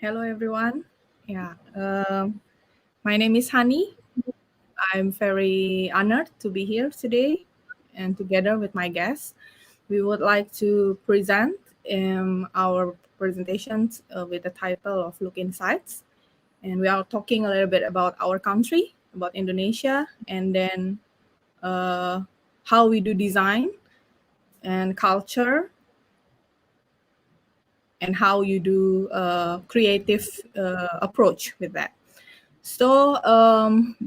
Hello, everyone. Yeah, my name is Hanny. I'm very honored to be here today, and together with my guests, we would like to present our presentations with the title of Look Insights. And we are talking a little bit about our country, about Indonesia, and then how we do design and culture, and how you do creative approach with that. So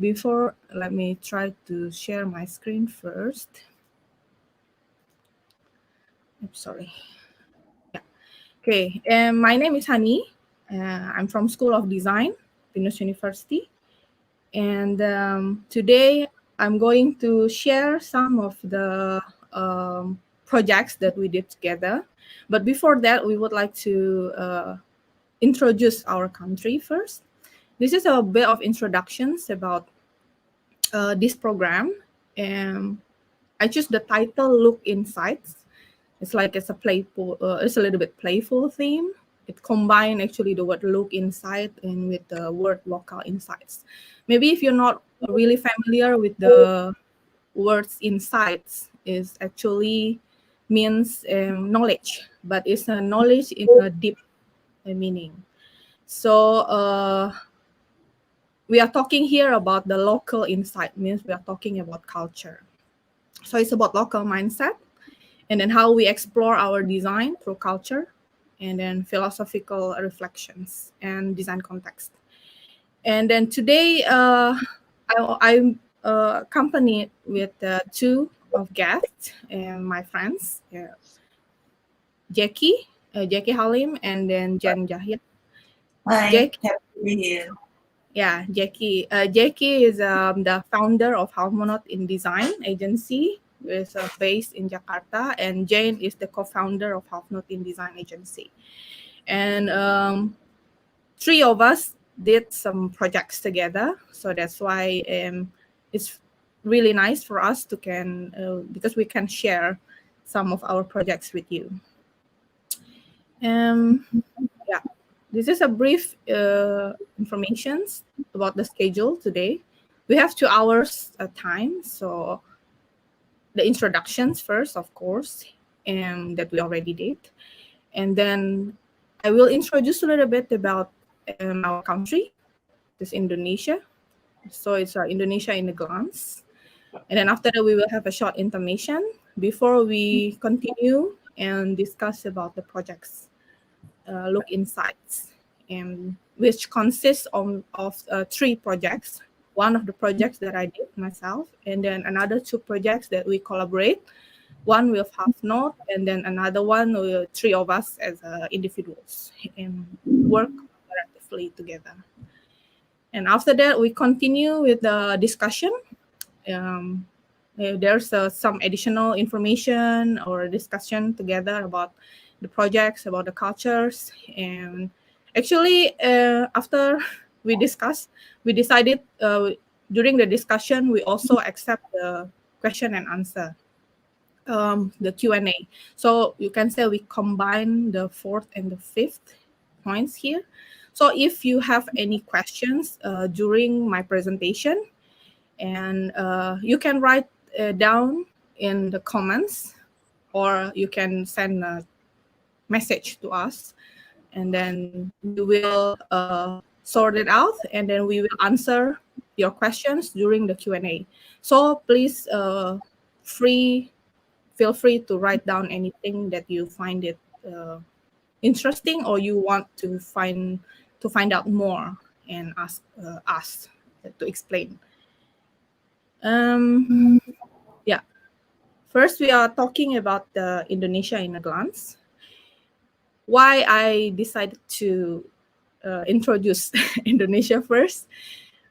before, let me try to share my screen first. I'm sorry. Yeah. Okay, my name is Hanny. I'm from School of Design, Pinus University. And today I'm going to share some of the projects that we did together. But before that, we would like to introduce our country first. This is a bit of introductions about this program. I choose the title "Look Insights." It's like it's a playful, it's a little bit playful theme. It combines actually the word "look insight" and with the word "local insights." Maybe if you're not really familiar with the words "insights," is actually means knowledge, but it's a knowledge in a deep meaning. So we are talking here about the local insight, means we are talking about culture. So it's about local mindset, and then how we explore our design through culture, and then philosophical reflections and design context. And then today I'm accompanied with two of guests and my friends, Jacky Halim, and then Jahja. Hi, Jacky, happy to be here. yeah, Jacky. Jacky is the founder of HALFNOT in Design Agency, is based in Jakarta, and Jane is the co-founder of HALFNOT in Design Agency. And three of us did some projects together, so that's why it's really nice for us to because we can share some of our projects with you. Yeah, this is a brief information about the schedule today. We have 2 hours time, so the introductions first, of course, and that we already did, and then I will introduce a little bit about our country, this Indonesia. So it's Indonesia in a glance, and then after that we will have a short intermission before we continue and discuss about the projects. Look Insights, which consists of 3 projects. One of the projects that I did myself, and then another 2 projects that we collaborate. One with HALFNOT, and then another one with 3 of us as individuals and work collaboratively together. And after that, we continue with the discussion. There's some additional information or discussion together about the projects, about the cultures. And actually, after we discussed, we decided during the discussion, we also accept the question and answer, the Q&A. So you can say we combine the 4th and the 5th points here. So if you have any questions during my presentation, and you can write down in the comments, or you can send a message to us, and then we will sort it out, and then we will answer your questions during the Q&A. So please feel free to write down anything that you find it interesting, or you want to find out more and ask us to explain. Yeah. First, we are talking about the Indonesia in a glance. Why I decided to introduce Indonesia first,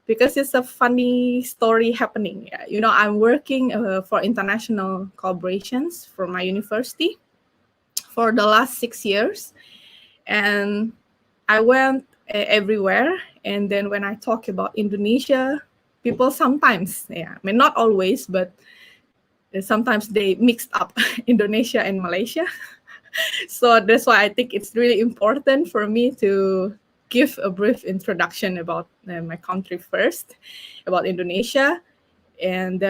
because it's a funny story happening. You know, I'm working for international collaborations for my university for the last 6 years, and I went everywhere. And then when I talk about Indonesia, people sometimes, I mean, not always, but sometimes they mixed up Indonesia and Malaysia. So that's why I think it's really important for me to give a brief introduction about my country first, about Indonesia. And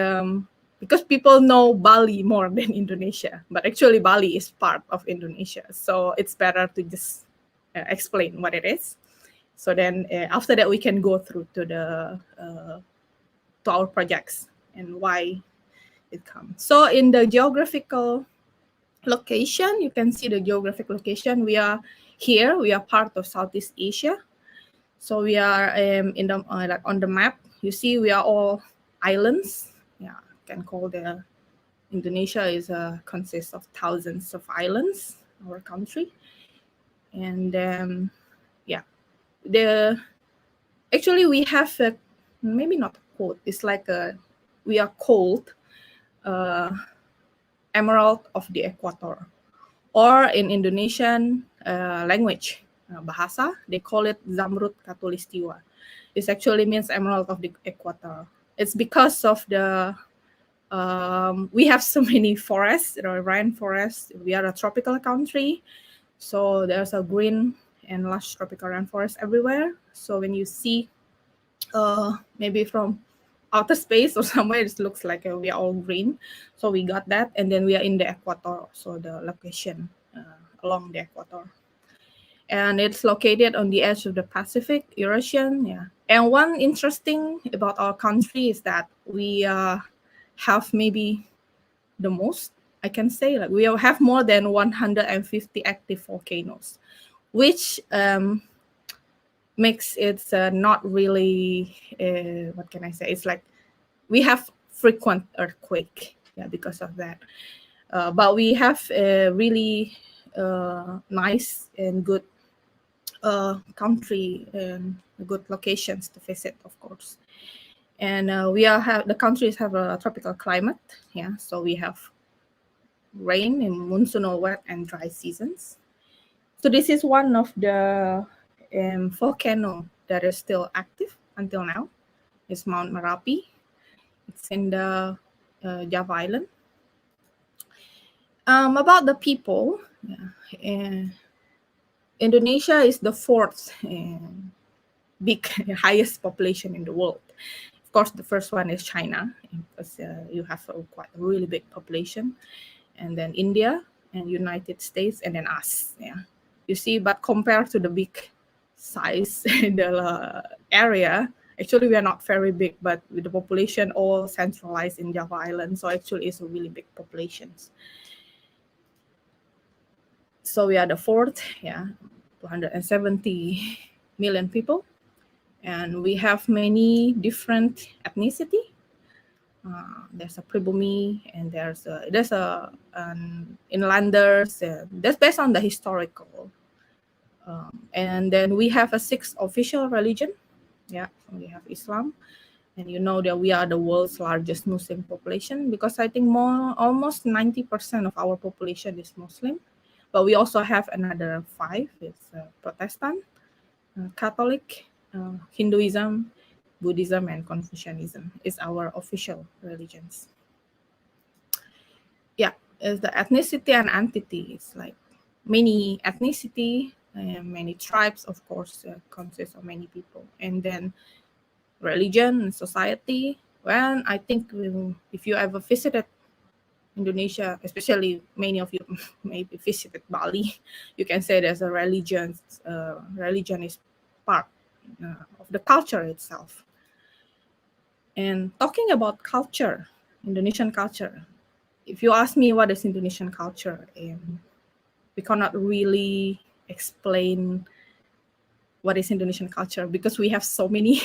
because people know Bali more than Indonesia, but actually Bali is part of Indonesia. So it's better to just explain what it is. So then after that, we can go through to our projects and why it comes. So in the geographical location, you can see the geographic location. We are here. We are part of Southeast Asia. So we are in the on the map. You see, we are all islands. Yeah, you can call Indonesia consists of thousands of islands. Our country, and actually we have maybe not a quote. It's like we are called Emerald of the Equator, or in Indonesian language bahasa, they call it Zamrud Khatulistiwa. It actually means Emerald of the Equator. It's because of we have so many forests, rainforests. We are a tropical country, so there's a green and lush tropical rainforest everywhere. So when you see maybe from outer space or somewhere, it looks like we are all green. So we got that, and then we are in the equator, so the location along the equator. And it's located on the edge of the Pacific, Eurasian, yeah. And one interesting about our country is that we have maybe the most, I can say, like we have more than 150 active volcanoes, which makes it not really, what can I say? It's like we have frequent earthquake, yeah, because of that. But we have really nice and good country and good locations to visit, of course. And the countries have a tropical climate, yeah. So we have rain in monsoonal, wet and dry seasons. So this is one of the volcano that is still active until now. It's Mount Merapi. It's in the Java Island. About the people, Indonesia is the fourth highest population in the world. Of course, the first one is China, because you have quite a really big population, and then India and United States, and then us. Yeah, you see, but compared to the big size in the area, actually we are not very big, but with the population all centralized in Java Island, so actually it's a really big populations. So we are the fourth, 270 million people, and we have many different ethnicity. There's a Pribumi, and there's inlanders. That's based on the historical. And then we have 6 official religion. Yeah, we have Islam, and you know that we are the world's largest Muslim population, because I think almost 90% of our population is Muslim. But we also have another 5. It's Protestant, Catholic, Hinduism, Buddhism, and Confucianism is our official religions. Yeah, is the ethnicity and entity. It's like many ethnicity, many tribes, of course, consists of many people. And then religion and society. Well, I think if you ever visited Indonesia, especially many of you maybe visited Bali, you can say there's a religion. Religion is part of the culture itself. And talking about culture, Indonesian culture, if you ask me what is Indonesian culture, we cannot really explain what is Indonesian culture, because we have so many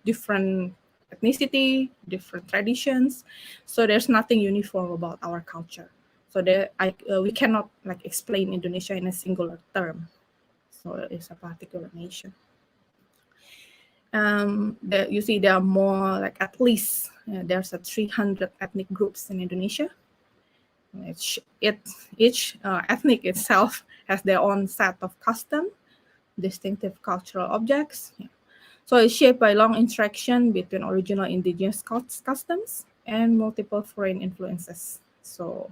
different ethnicity, different traditions. So there's nothing uniform about our culture. So we cannot like explain Indonesia in a singular term. So it's a particular nation. You see, there are more, like at least there's 300 ethnic groups in Indonesia. Each ethnic itself has their own set of custom, distinctive cultural objects. Yeah. So it's shaped by long interaction between original indigenous customs and multiple foreign influences. So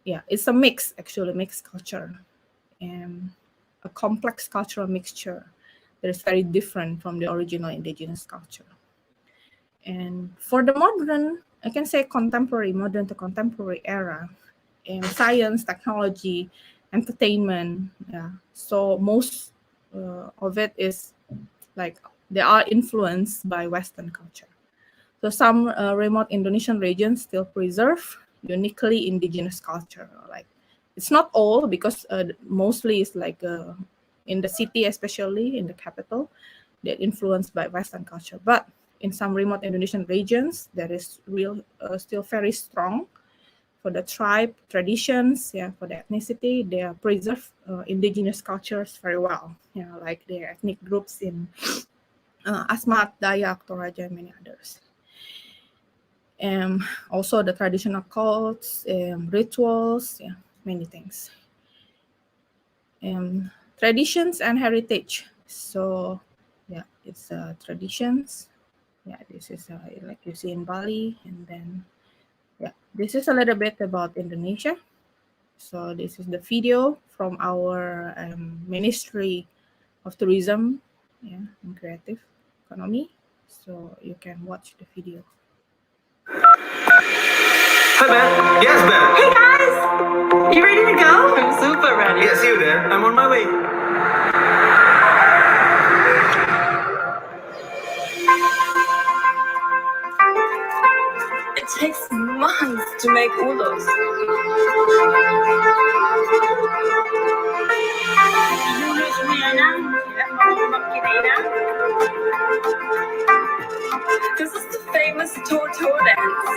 yeah, it's a mixed culture, and a complex cultural mixture that is very different from the original indigenous culture. And for the modern, I can say contemporary, modern to contemporary era, in science, technology, entertainment. Yeah. So most of it is like they are influenced by Western culture. So some remote Indonesian regions still preserve uniquely indigenous culture. Like it's not all, because mostly it's like in the city, especially in the capital, they're influenced by Western culture. But in some remote Indonesian regions, there is still very strong for the tribe traditions, yeah, for the ethnicity. They preserve indigenous cultures very well, like the ethnic groups in Asmat, Dayak, Toraja, and many others. Also the traditional cults, rituals, yeah, many things. Traditions and heritage. So yeah, it's traditions. Yeah, this is like you see in Bali, and then yeah, this is a little bit about Indonesia. So this is the video from our Ministry of Tourism, yeah, and Creative Economy. So you can watch the video. Hi, Ben. Yes, Ben. Hey guys! You ready to go? I'm super ready. Yeah, see you there. I'm on my way. It takes months to make ulos. This is the famous tortoise dance.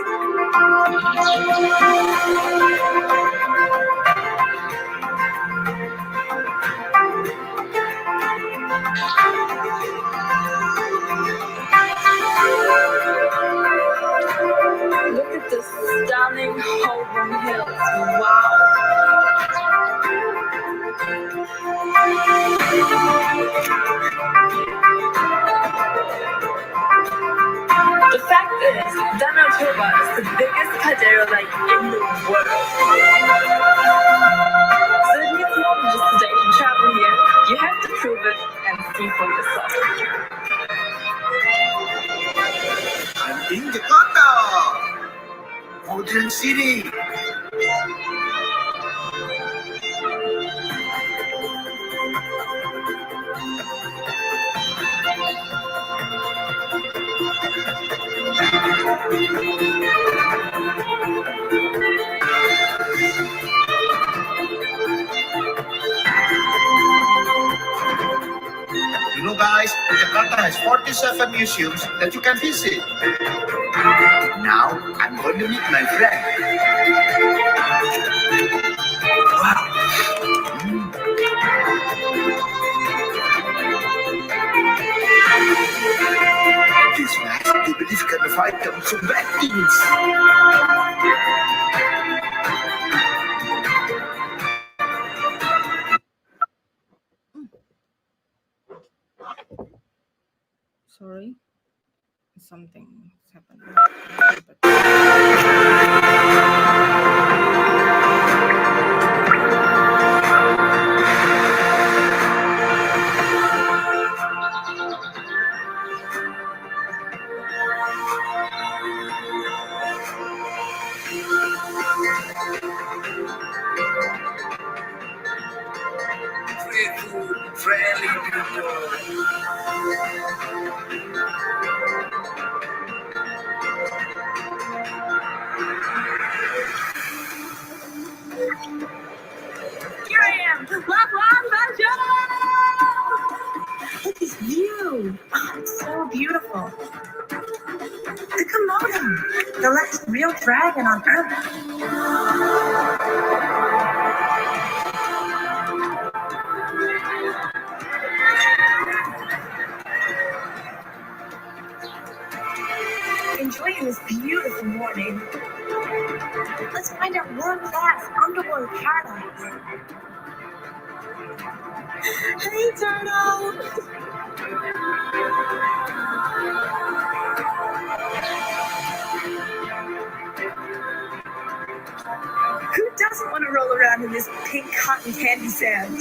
Look at the stunning Holborn Hills. Wow. The fact is, Danau Toba is the biggest caldera lake in the world. So it needs more than just a day to travel here. You have to prove it and see for yourself. I'm in Jakarta, modern city. You know, guys, Jakarta has 47 museums that you can visit. Now, I'm going to meet my friend. Wow. These guys, they believe can fight them from bad things. Sorry, something happened. Friendly people. Here I am! Look at this view! Oh, it's so beautiful. The Komodo, the last real dragon on Earth. Enjoying this beautiful morning. Let's find out world-class underwater paradise. Hey, turtle! Who doesn't want to roll around in this pink cotton candy sand?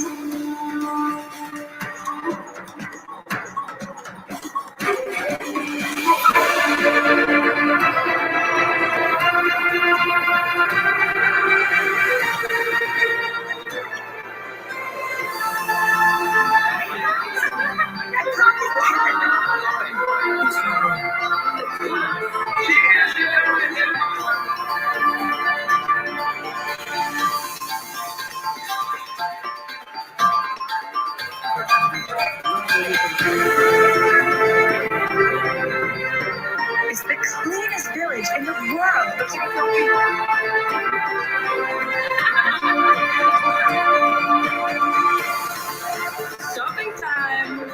It's the cleanest village in the world. Shopping time.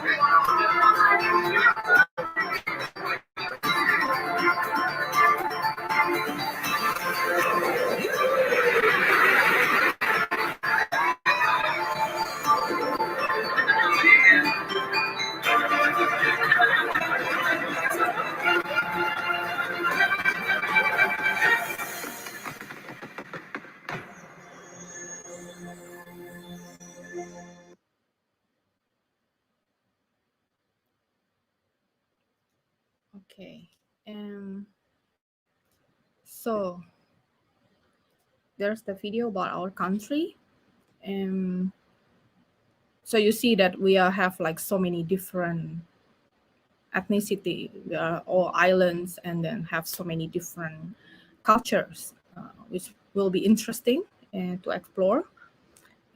Okay. So there's the video about our country. So you see that we have like so many different ethnicity. We are all islands and then have so many different cultures, which will be interesting to explore.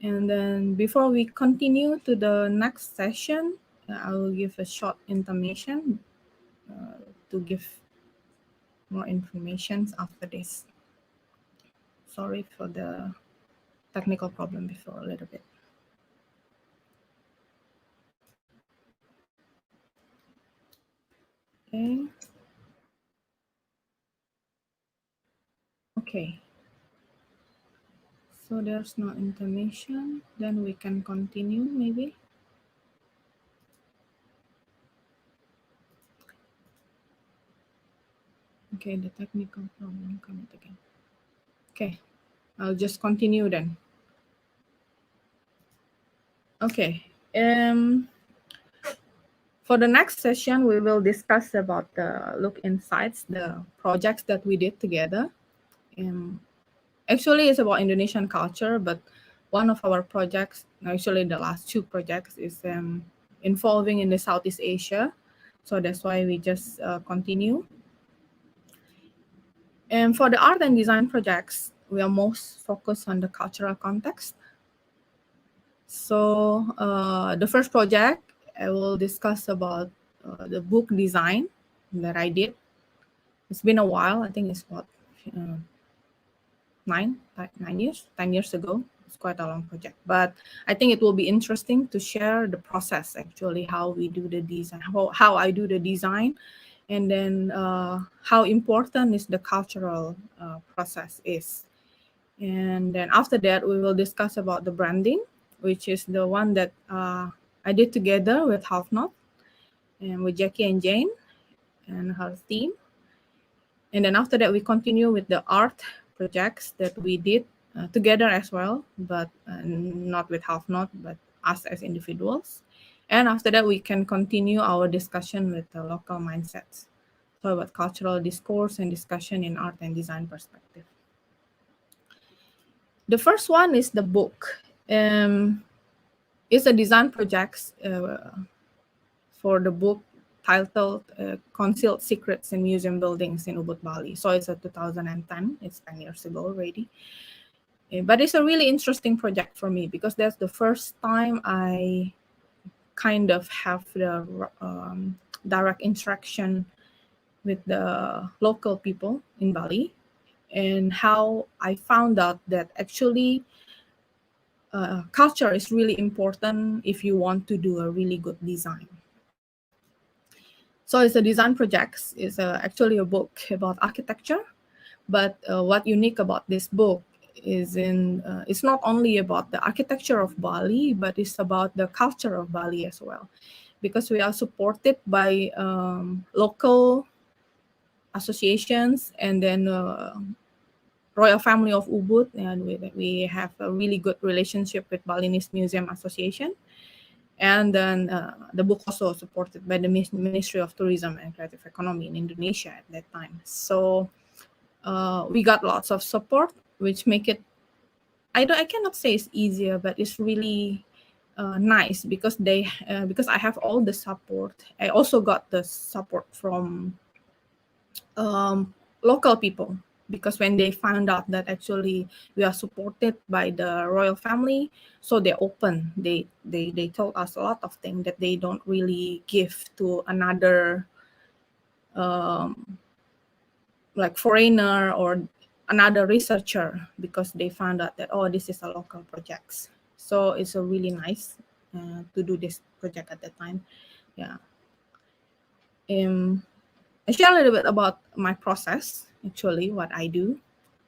And then before we continue to the next session, I will give a short intermission to give more information after this. Sorry for the technical problem before a little bit. Okay. Okay. So there's no intermission. Then we can continue maybe. Okay, the technical problem coming again. Okay, I'll just continue then. Okay. For the next session, we will discuss about the LOOK INSIGHTS, the projects that we did together. Actually, it's about Indonesian culture, but one of our projects, actually the last two projects, is involving in the Southeast Asia. So that's why we just continue. And for the art and design projects, we are most focused on the cultural context. So the first project, I will discuss about the book design that I did. It's been a while. I think it's what, 10 years ago. It's quite a long project, but I think it will be interesting to share the process, actually, how we do the design, how I do the design, and then how important is the cultural process is. And then after that, we will discuss about the branding, which is the one that I did together with HALFNOT and with Jacky and Jane and her team. And then after that, we continue with the art projects that we did together as well, but not with HALFNOT, but us as individuals. And after that, we can continue our discussion with the local mindsets. So about cultural discourse and discussion in art and design perspective. The first one is the book. It's a design project for the book titled Concealed Secrets in Museum Buildings in Ubud, Bali. So it's a 2010, it's 10 years ago already. But it's a really interesting project for me because that's the first time I kind of have the direct interaction with the local people in Bali, and how I found out that actually culture is really important if you want to do a really good design. So it's a design project. It's actually a book about architecture, but what's unique about this book is it's not only about the architecture of Bali, but it's about the culture of Bali as well, because we are supported by local associations and then Royal Family of Ubud, and we have a really good relationship with Balinese Museum Association. And then the book also supported by the Ministry of Tourism and Creative Economy in Indonesia at that time. So we got lots of support, which make it, I cannot say it's easier, but it's really nice because because I have all the support. I also got the support from local people because when they found out that actually we are supported by the royal family, so they're open. They told us a lot of things that they don't really give to another like foreigner or another researcher, because they found out that, oh, this is a local project. So it's a really nice to do this project at that time. Yeah. I share a little bit about my process, actually, what I do.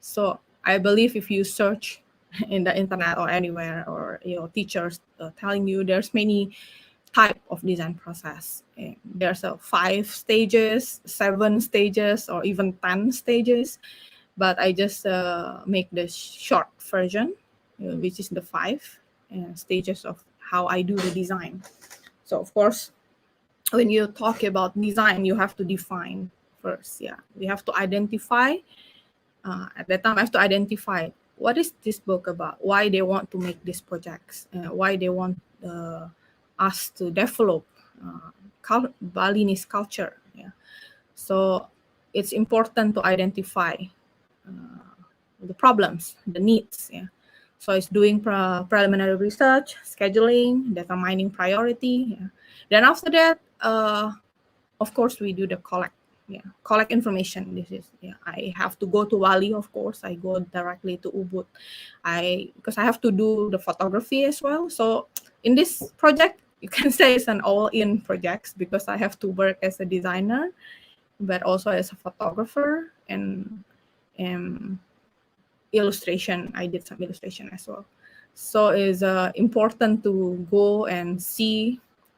So I believe if you search in the internet or anywhere, or your teachers telling you there's many type of design process. There's 5 stages, 7 stages, or even 10 stages. But I just make the short version, which is the 5 stages of how I do the design. So of course, when you talk about design, you have to define first. Yeah, we have to identify. At that time, I have to identify what is this book about, why they want to make these projects, why they want us to develop Balinese culture. Yeah, so it's important to identify the problems, the needs. Yeah, so it's doing preliminary research, scheduling, determining priority. Yeah. Then after that, of course, we do the collect information. This is, I have to go to Bali. Of course, I go directly to Ubud. Because I have to do the photography as well. So in this project, you can say it's an all-in project, because I have to work as a designer, but also as a photographer and illustration. I did some illustration as well. So it's important to go and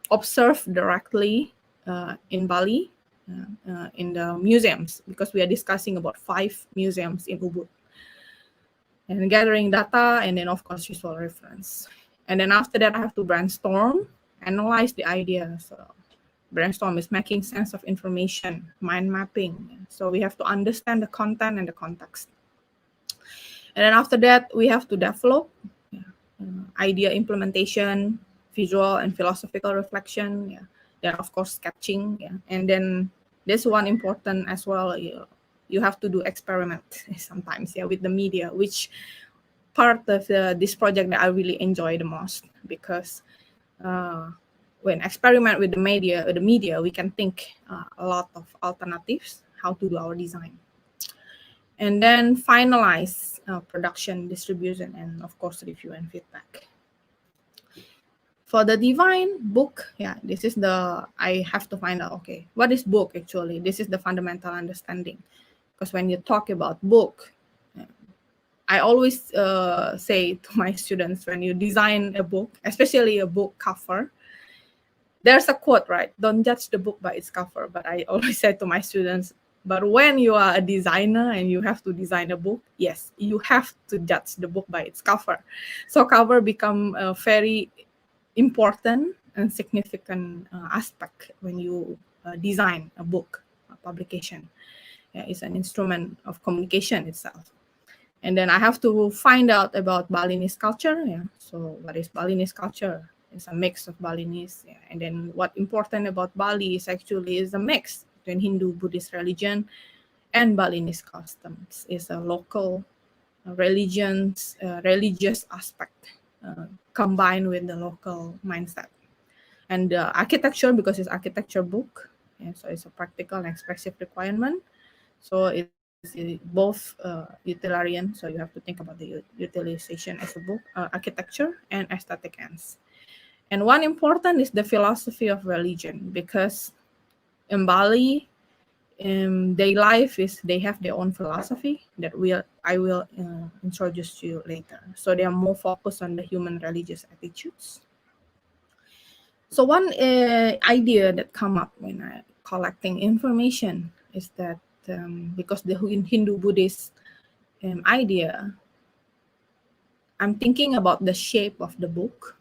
observe directly in Bali, in the museums, because we are discussing about 5 museums in Ubud, and gathering data, and then of course visual reference. And then after that, I have to brainstorm, analyze the idea. So brainstorm is making sense of information, mind mapping. So we have to understand the content and the context. And then after that, we have to develop idea implementation, visual and philosophical reflection. Yeah. Then of course sketching. Yeah. And then this one important as well. You have to do experiment sometimes. Yeah, with the media, which part of this project that I really enjoy the most, because when experiment with the media, we can think a lot of alternatives how to do our design. And then finalize production, distribution, and of course review and feedback. For the divine book, this is I have to find out, okay, what is book actually? This is the fundamental understanding. Because when you talk about book, I always say to my students, when you design a book, especially a book cover, there's a quote, right? Don't judge the book by its cover. But I always say to my students, but when you are a designer and you have to design a book, yes, you have to judge the book by its cover. So cover become a very important and significant aspect when you design a book, a publication. Yeah, it's an instrument of communication itself. And then I have to find out about Balinese culture. Yeah. So what is Balinese culture? It's a mix of Balinese. Yeah. And then what important about Bali is a mix between Hindu, Buddhist religion, and Balinese customs. It's a local religious aspect combined with the local mindset. And architecture, because it's architecture book, so it's a practical and expressive requirement. So it's both utilitarian, so you have to think about the utilization as a book, architecture, and aesthetic ends. And one important is the philosophy of religion, because in Bali, their life they have their own philosophy that I will introduce to you later. So they are more focused on the human religious attitudes. So one idea that come up when I collecting information is that because the Hindu Buddhist idea, I'm thinking about the shape of the book.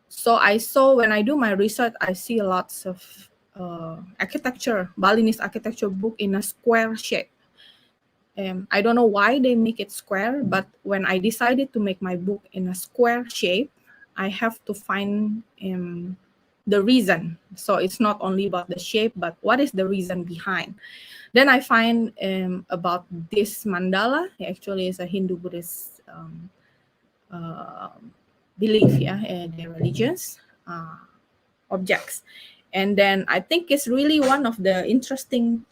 So I saw when I do my research, I see lots of Balinese architecture book in a square shape. I don't know why they make it square, but when I decided to make my book in a square shape, I have to find the reason. So it's not only about the shape, but what is the reason behind. Then I find about this mandala. It actually is a Hindu Buddhist belief, their religions objects. And then I think it's really one of the interesting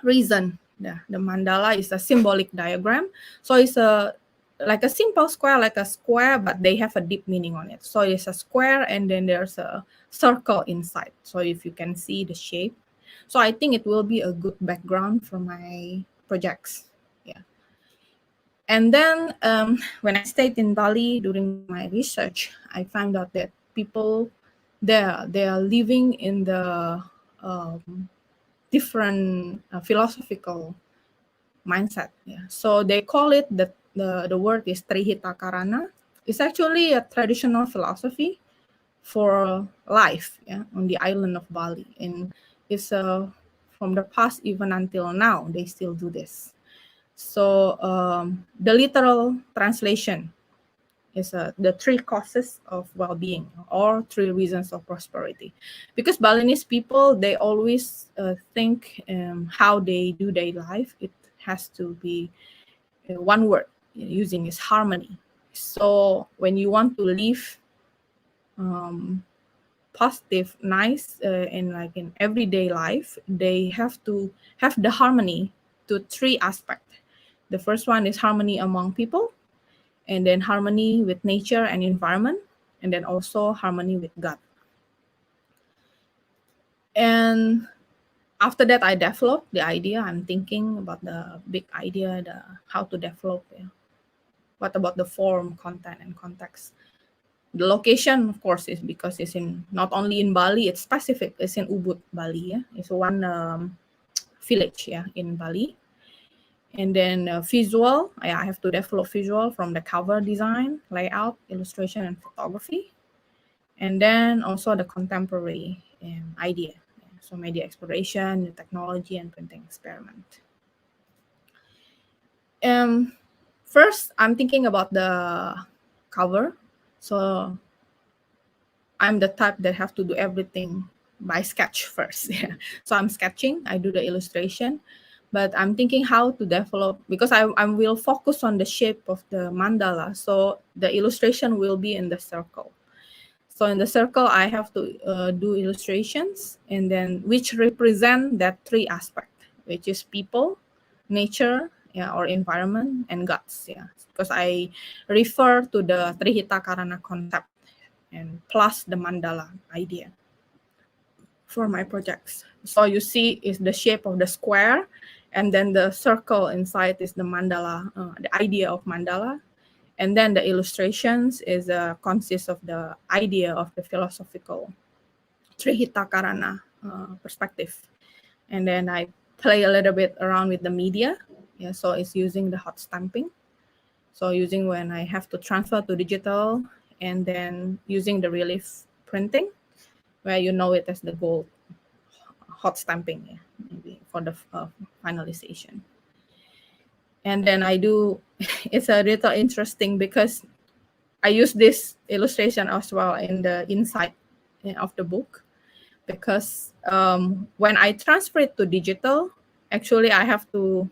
reason. The mandala is a symbolic diagram. So it's like a simple square, like a square, but they have a deep meaning on it. So it's a square, and then there's a circle inside. So if you can see the shape. So I think it will be a good background for my projects. Yeah. And then when I stayed in Bali during my research, I found out that people there, they are living in the different philosophical mindset. Yeah. So they call it, the word is Trihita Karana. It's actually a traditional philosophy for life, on the island of Bali. And it's from the past even until now, they still do this. So the literal translation is the 3 causes of well-being, or 3 reasons of prosperity. Because Balinese people, they always think how they do their life, it has to be one word using is harmony. So when you want to live positive, nice, in everyday life, they have to have the harmony to 3 aspects. The first one is harmony among people, and then harmony with nature and environment, and then also harmony with God. And after that, I developed the idea. I'm thinking about the big idea, how to develop. What about the form, content, and context? The location, of course, is because it's not only in Bali, it's specific. It's in Ubud, Bali. It's one village, in Bali. And then visual, I have to develop visual from the cover design, layout, illustration, and photography. And then also the contemporary idea. So media exploration, new technology, and printing experiment. First, I'm thinking about the cover. So I'm the type that have to do everything by sketch first. So I'm sketching, I do the illustration, but I'm thinking how to develop, because I will focus on the shape of the mandala. So the illustration will be in the circle. So in the circle, I have to do illustrations, and then which represent that 3 aspects, which is people, nature, or environment, and gods. Because I refer to the Trihita Karana concept, and plus the mandala idea for my projects. So you see is the shape of the square, and then the circle inside is the mandala, the idea of mandala. And then the illustrations is consists of the idea of the philosophical Trihita Karana perspective. And then I play a little bit around with the media. So it's using the hot stamping. So using when I have to transfer to digital, and then using the relief printing, where you know it as the gold hot stamping, maybe for the finalization. And then I do, it's a little interesting because I use this illustration as well in the inside of the book, because when I transfer it to digital, actually I have to,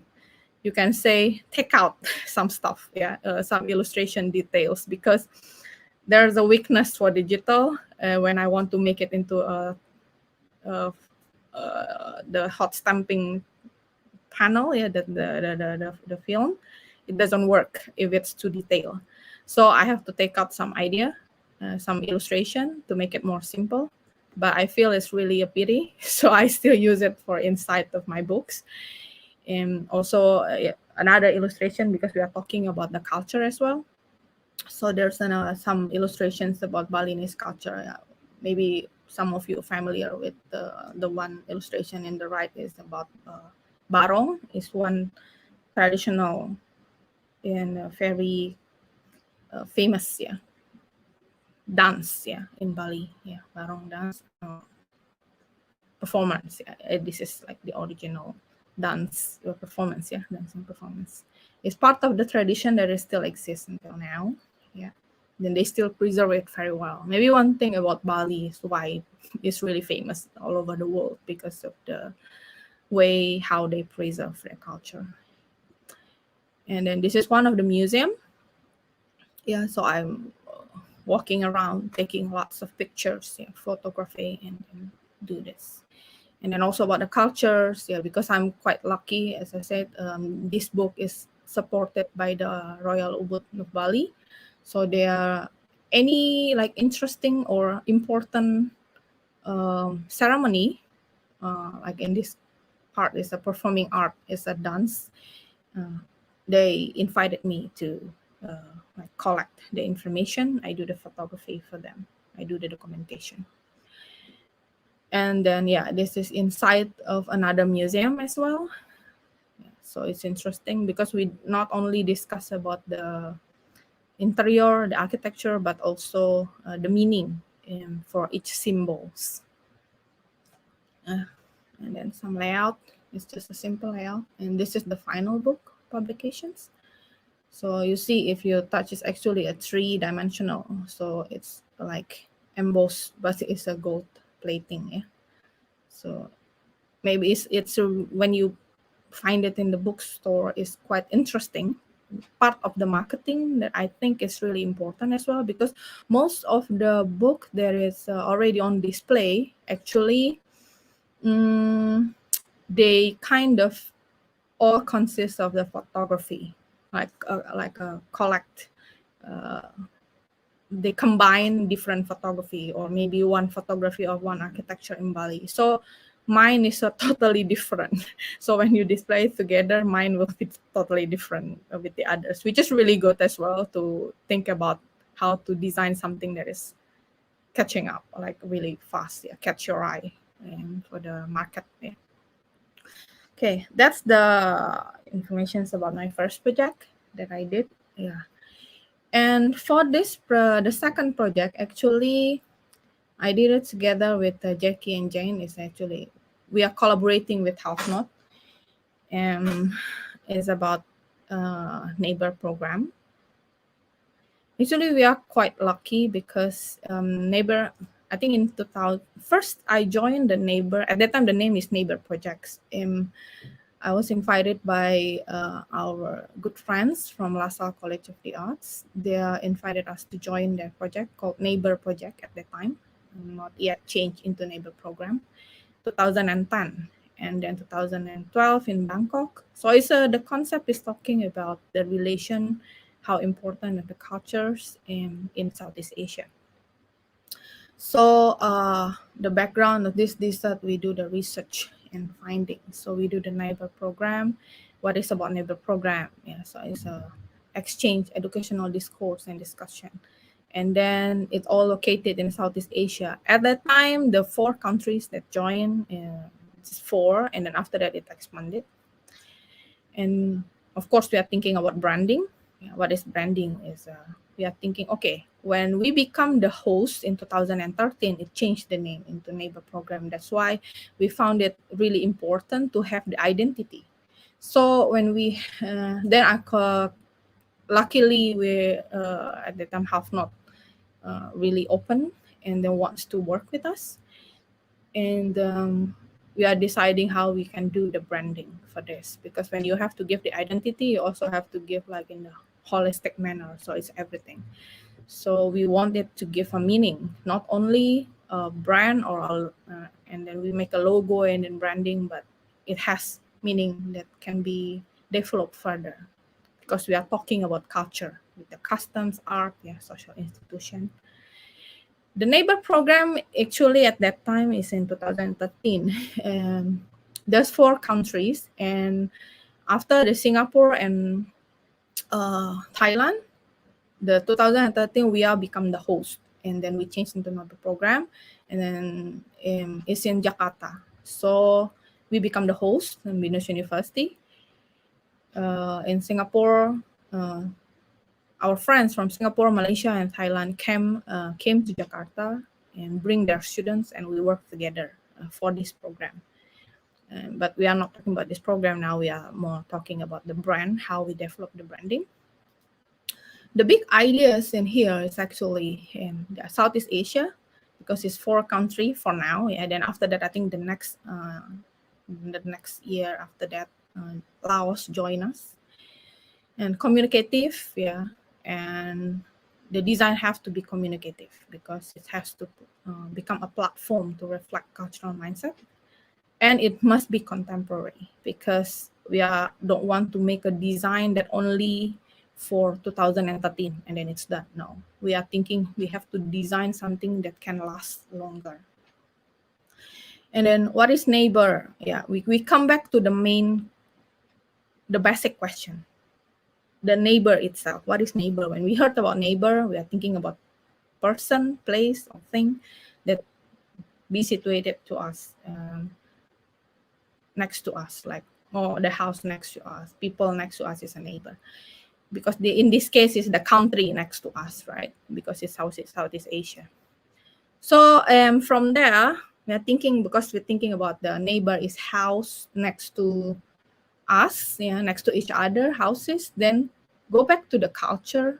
you can say, take out some stuff, some illustration details, because there's a weakness for digital when I want to make it into the hot stamping panel, the film, it doesn't work if it's too detailed. So I have to take out some idea, some illustration to make it more simple. But I feel it's really a pity, so I still use it for inside of my books. And also another illustration, because we are talking about the culture as well. So there's some illustrations about Balinese culture. Maybe some of you are familiar with the one illustration in the right is about barong. Is one traditional and very famous dance in Bali. Barong dance performance. This is like the original dance performance. Dancing performance. It's part of the tradition that still exists until now. then they still preserve it very well. Maybe one thing about Bali is why it's really famous all over the world, because of the way how they preserve their culture. And then this is one of the museum. Yeah, so I'm walking around taking lots of pictures, yeah, photography, and then do this. And then also about the cultures, yeah, because I'm quite lucky, as I said, this book is supported by the Royal Ubud of Bali. So there are any like interesting or important ceremony, like in this part is a performing art, is a dance. They invited me to like collect the information. I do the photography for them. I do the documentation. And then, yeah, this is inside of another museum as well. Yeah, so it's interesting because we not only discuss about the interior, the architecture, but also the meaning for each symbols. And then some layout. It's just a simple layout. And this is the final book publications. So you see, if you touch, it's actually a 3-dimensional. So it's like embossed, but it's a gold plating. Yeah. So maybe it's when you find it in the bookstore, is quite interesting. Part of the marketing that I think is really important as well, because most of the book there is already on display. Actually, they kind of all consist of the photography, like a collect. They combine different photography, or maybe one photography of one architecture in Bali. So mine is totally different. So when you display it together, mine will be totally different with the others, which is really good as well to think about how to design something that is catching up like really fast, yeah, catch your eye for the market. Yeah. Okay, that's the information about my first project that I did. Yeah. And for this, the second project, actually, I did it together with Jacky and Jane. It's actually, we are collaborating with HALFNOT. And it's about neighbor program. Actually, we are quite lucky because neighbor, I think in 2000, first I joined the neighbor, at that time the name is Neighbor Projects. I was invited by our good friends from LaSalle College of the Arts. They invited us to join their project called Neighbor Project at that time, not yet changed into Neighbor Program, 2010. And then 2012 in Bangkok. So it's the concept is talking about the relation, how important are the cultures in Southeast Asia. So the background of this that we do the research and findings. So we do the neighbor program. What is about neighbor program? Yeah, so it's a exchange, educational discourse and discussion. And then it's all located in Southeast Asia. At that time, the 4 countries that joined, it's 4, and then after that it expanded. And of course, we are thinking about branding. Yeah, what is branding is we are thinking, okay, when we become the host in 2013, it changed the name into Neighbor Program. That's why we found it really important to have the identity. So when we, then luckily we at the time HALFNOT really open and then wants to work with us. And we are deciding how we can do the branding for this, because when you have to give the identity, you also have to give like in a holistic manner. So it's everything. So we wanted to give a meaning, not only a brand or and then we make a logo and then branding, but it has meaning that can be developed further, because we are talking about culture with the customs, art, yeah, social institution. The neighbor program actually at that time is in 2013. There's 4 countries, and after the Singapore and Thailand, the 2013 we are become the host, and then we changed into another program, and then it's in Jakarta. So we become the host in Binus University. In Singapore, our friends from Singapore, Malaysia, and Thailand came to Jakarta and bring their students, and we work together for this program. But we are not talking about this program now. We are more talking about the brand, how we develop the branding. The big ideas in here is actually in Southeast Asia, because it's 4 countries for now. Yeah, then after that, I think the next year after that, Laos join us. And communicative, yeah, and the design has to be communicative because it has to become a platform to reflect cultural mindset, and it must be contemporary because we don't want to make a design that only for 2013 and then it's done. No, we are thinking we have to design something that can last longer. And then what is neighbor? Yeah, we come back to the basic question. The neighbor itself. What is neighbor? When we heard about neighbor, we are thinking about person, place, or thing that be situated to us, next to us, like the house next to us, people next to us is a neighbor. Because in this case, it's the country next to us, right? Because it's Southeast Asia. So from there, we're thinking about the neighbor is house next to us, yeah, next to each other, houses. Then go back to the culture.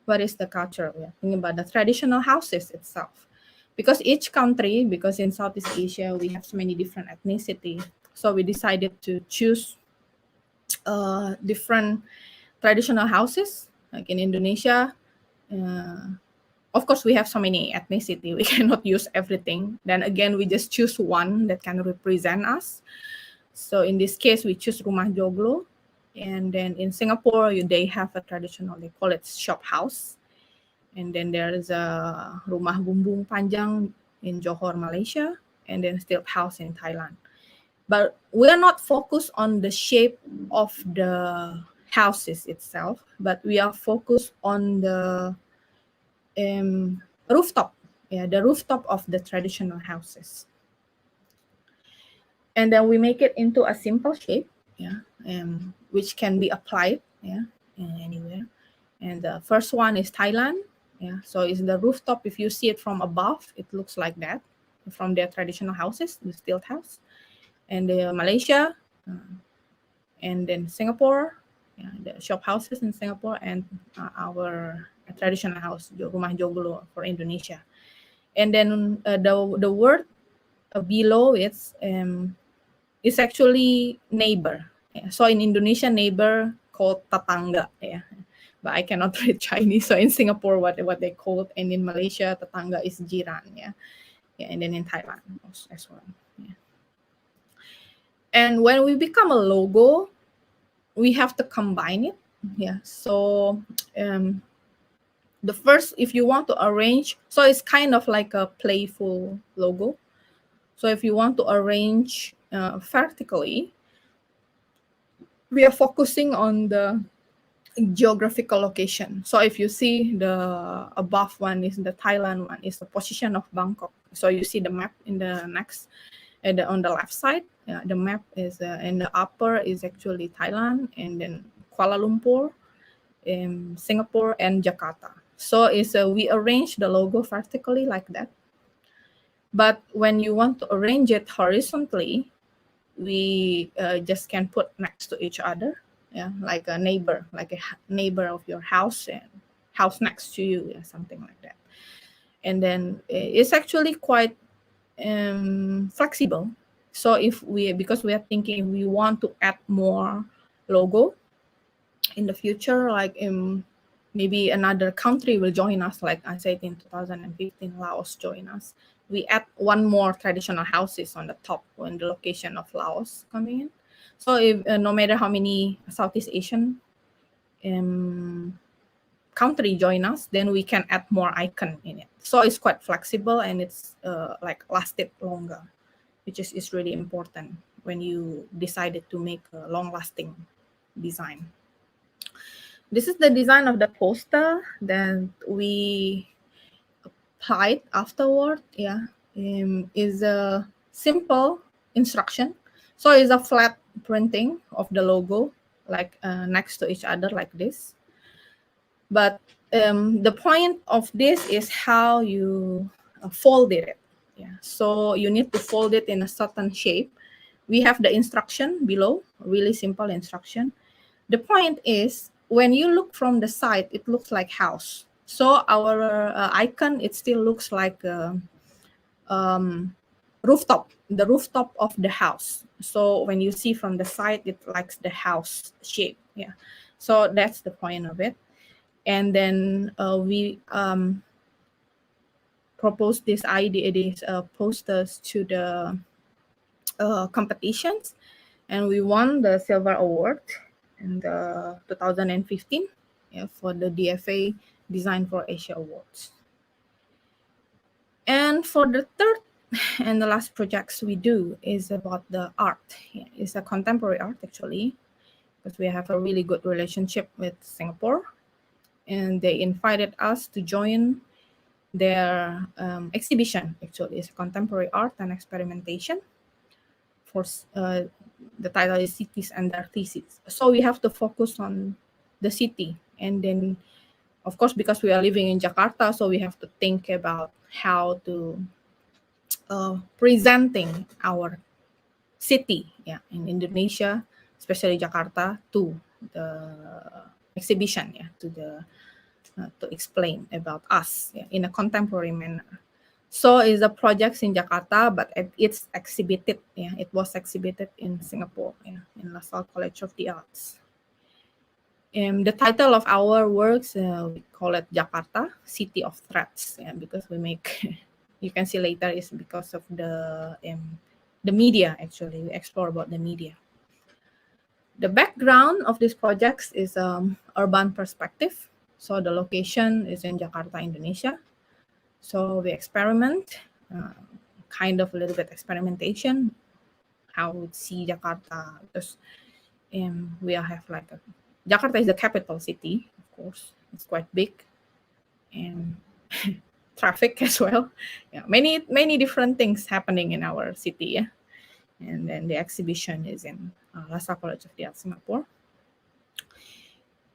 What is the culture? We're thinking about the traditional houses itself. Because each country, because in Southeast Asia, we have so many different ethnicity. So we decided to choose different traditional houses. Like in Indonesia, of course, we have so many ethnicity. We cannot use everything. Then again, we just choose one that can represent us. So in this case, we choose Rumah Joglo. And then in Singapore, they have a traditional, they call it shop house. And then there is a Rumah Bumbung Panjang in Johor, Malaysia. And then still house in Thailand. But we are not focused on the shape of the houses itself, but we are focused on the rooftop, the rooftop of the traditional houses. And then we make it into a simple shape, which can be applied, anywhere. And the first one is Thailand, so it's the rooftop. If you see it from above, it looks like that, from their traditional houses, the stilt house. And Malaysia, and then Singapore, the shop houses in Singapore, and our traditional house, Rumah Joglo for Indonesia. And then the word below it's actually neighbor. So in Indonesia, neighbor called tetangga, but I cannot read Chinese. So in Singapore, what they call it, and in Malaysia, tetangga is jiran, and then in Thailand as well. And when we become a logo, we have to combine it. So the first, if you want to arrange, so it's kind of like a playful logo. So if you want to arrange vertically, we are focusing on the geographical location. So if you see the above one is the Thailand one, is the position of Bangkok. So you see the map in the next, on the left side, the map is in the upper is actually Thailand, and then Kuala Lumpur, Singapore, and Jakarta. So it's we arrange the logo vertically like that. But when you want to arrange it horizontally, we just can put next to each other, like a neighbor of your house and house next to you, something like that. And then it's actually quite flexible. So because we are thinking if we want to add more logo in the future, like maybe another country will join us, like I said in 2015, Laos join us. We add one more traditional houses on the top when the location of Laos coming in. So if no matter how many Southeast Asian country join us, then we can add more icon in it. So it's quite flexible, and it's like lasted longer, which is really important when you decided to make a long-lasting design. This is the design of the poster that we applied afterward. Is a simple instruction. So it's a flat printing of the logo, like next to each other like this. But the point of this is how you folded it. So you need to fold it in a certain shape. We have the instruction below, really simple instruction. The point is when you look from the side, it looks like house. So our icon, it still looks like a rooftop, the rooftop of the house. So when you see from the side, it likes the house shape. Yeah. So that's the point of it. And then we proposed this idea, these posters to the competitions, and we won the silver award in the 2015 for the DFA Design for Asia Awards. And for the third and the last projects we do is about the art. Yeah, it's a contemporary art actually, because we have a really good relationship with Singapore, and they invited us to join their exhibition. Actually, it's contemporary art and experimentation. For the title is Cities and Their Theses. So we have to focus on the city, and then of course, because we are living in Jakarta, so we have to think about how to presenting our city, in Indonesia, especially Jakarta, to the exhibition, to explain about us in a contemporary manner. So it's a project in Jakarta, but it's exhibited. It was exhibited in Singapore, in LaSalle College of the Arts. The title of our works, we call it Jakarta, City of Threats, because we make, you can see later, is because of the media, actually. We explore about the media. The background of this project is urban perspective. So the location is in Jakarta, Indonesia. So we experiment, kind of a little bit experimentation, how we see Jakarta, because we have like Jakarta is the capital city, of course. It's quite big, and traffic as well. Many different things happening in our city. And then the exhibition is in LaSalle College of the Arts, Singapore.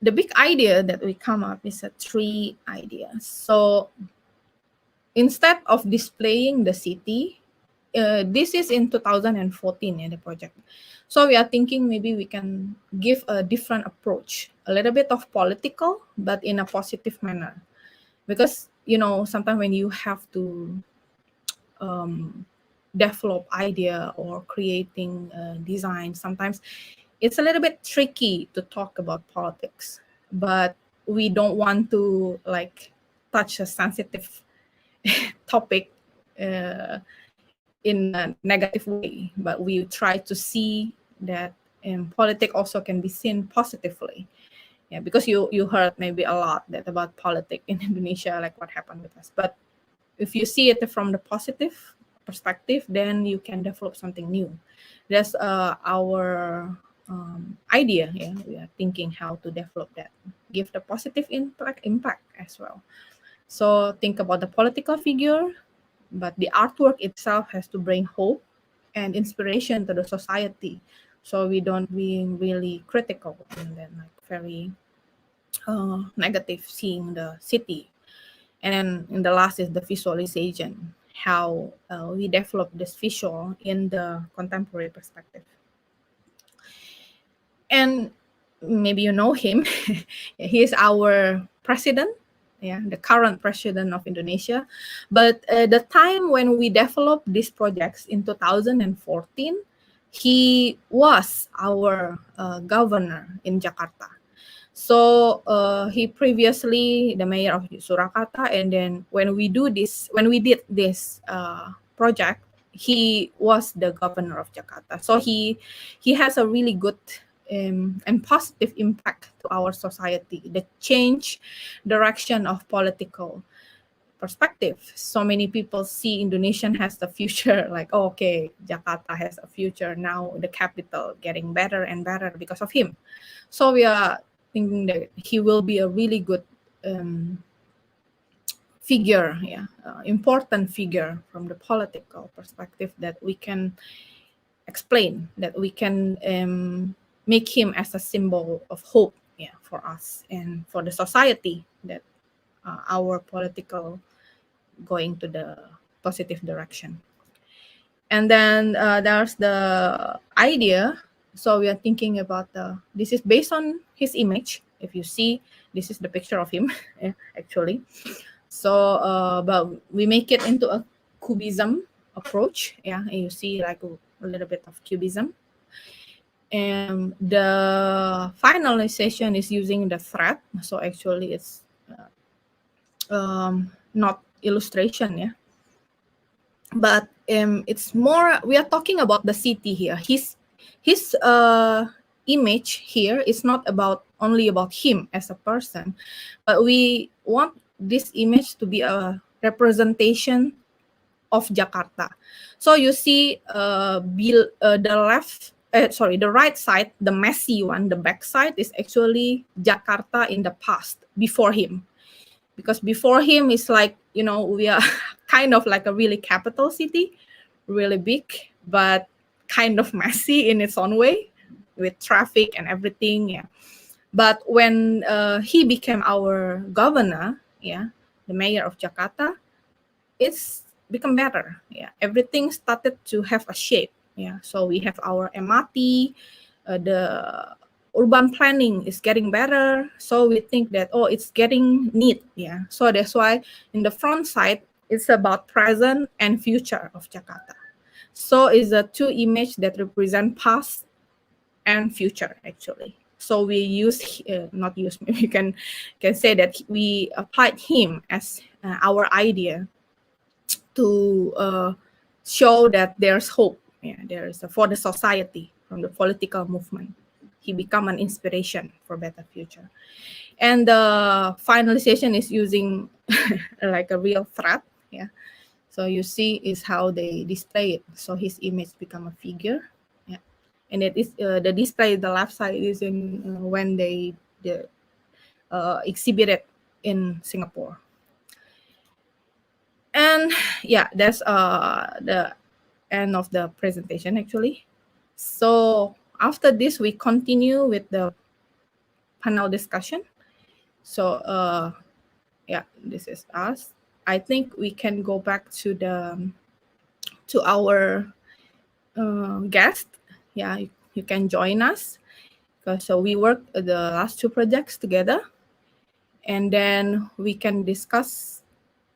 The big idea that we come up is a 3 ideas. So instead of displaying the city, this is in 2014 the project. So we are thinking maybe we can give a different approach, a little bit of political, but in a positive manner. Because, sometimes when you have to develop idea or creating design, sometimes it's a little bit tricky to talk about politics, but we don't want to touch a sensitive topic in a negative way, but we try to see that politics also can be seen positively. Because you heard maybe a lot that about politics in Indonesia, like what happened with us. But if you see it from the positive perspective, then you can develop something new. That's our idea. We are thinking how to develop that, give the positive impact as well. So think about the political figure, but the artwork itself has to bring hope and inspiration to the society. So we don't be really critical and then very negative seeing the city. And then in the last is the visualization, how we develop this visual in the contemporary perspective. And maybe you know him. He is our president, the current president of Indonesia. But the time when we developed these projects in 2014, he was our governor in Jakarta. So he previously the mayor of Surakarta, and then when we did this project, he was the governor of Jakarta. So he has a really good and positive impact to our society. The change direction of political perspective. So many people see Indonesian has the future, like, oh, okay, Jakarta has a future now, the capital getting better and better because of him. So we are thinking that he will be a really good figure, important figure from the political perspective that we can explain, that we can make him as a symbol of hope, for us and for the society, that our political going to the positive direction. And then there's the idea. So we are thinking about this is based on his image. If you see, this is the picture of him, actually. So, but we make it into a cubism approach, and you see like a little bit of cubism. And the finalization is using the thread. So actually, it's not illustration, but it's more. We are talking about the city here. His image here is not only about him as a person, but we want this image to be a representation of Jakarta. So you see, the right side, the messy one, the back side is actually Jakarta in the past, before him. Because before him is like, we are kind of like a really capital city, really big, but kind of messy in its own way with traffic and everything. But when he became our governor, the mayor of Jakarta, it's become better. Everything started to have a shape. So we have our MRT, the urban planning is getting better. So we think that, it's getting neat. So that's why in the front side, it's about present and future of Jakarta. So it's a two image that represent past and future, actually. So we maybe you can say that we applied him as our idea to show that there's hope. There is for the society from the political movement. He become an inspiration for better future. And the finalization is using like a real thread. So you see is how they display it. So his image become a figure. And it is the display, the left side is in when they exhibited in Singapore. And that's the end of the presentation, actually. So after this, we continue with the panel discussion. So this is us. I think we can go back to our guest. You can join us. So we worked the last two projects together, and then we can discuss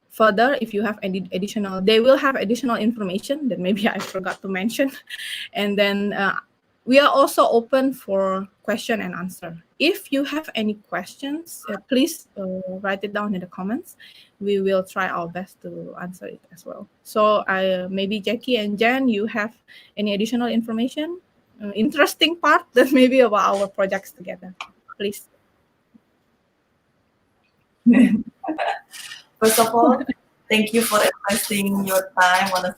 further if you have any additional. They will have additional information that maybe I forgot to mention, and then we are also open for question and answer. If you have any questions, please write it down in the comments. We will try our best to answer it as well. So maybe Jacky and Jen, you have any additional information? Interesting part that maybe about our projects together, please. First of all, thank you for investing your time on a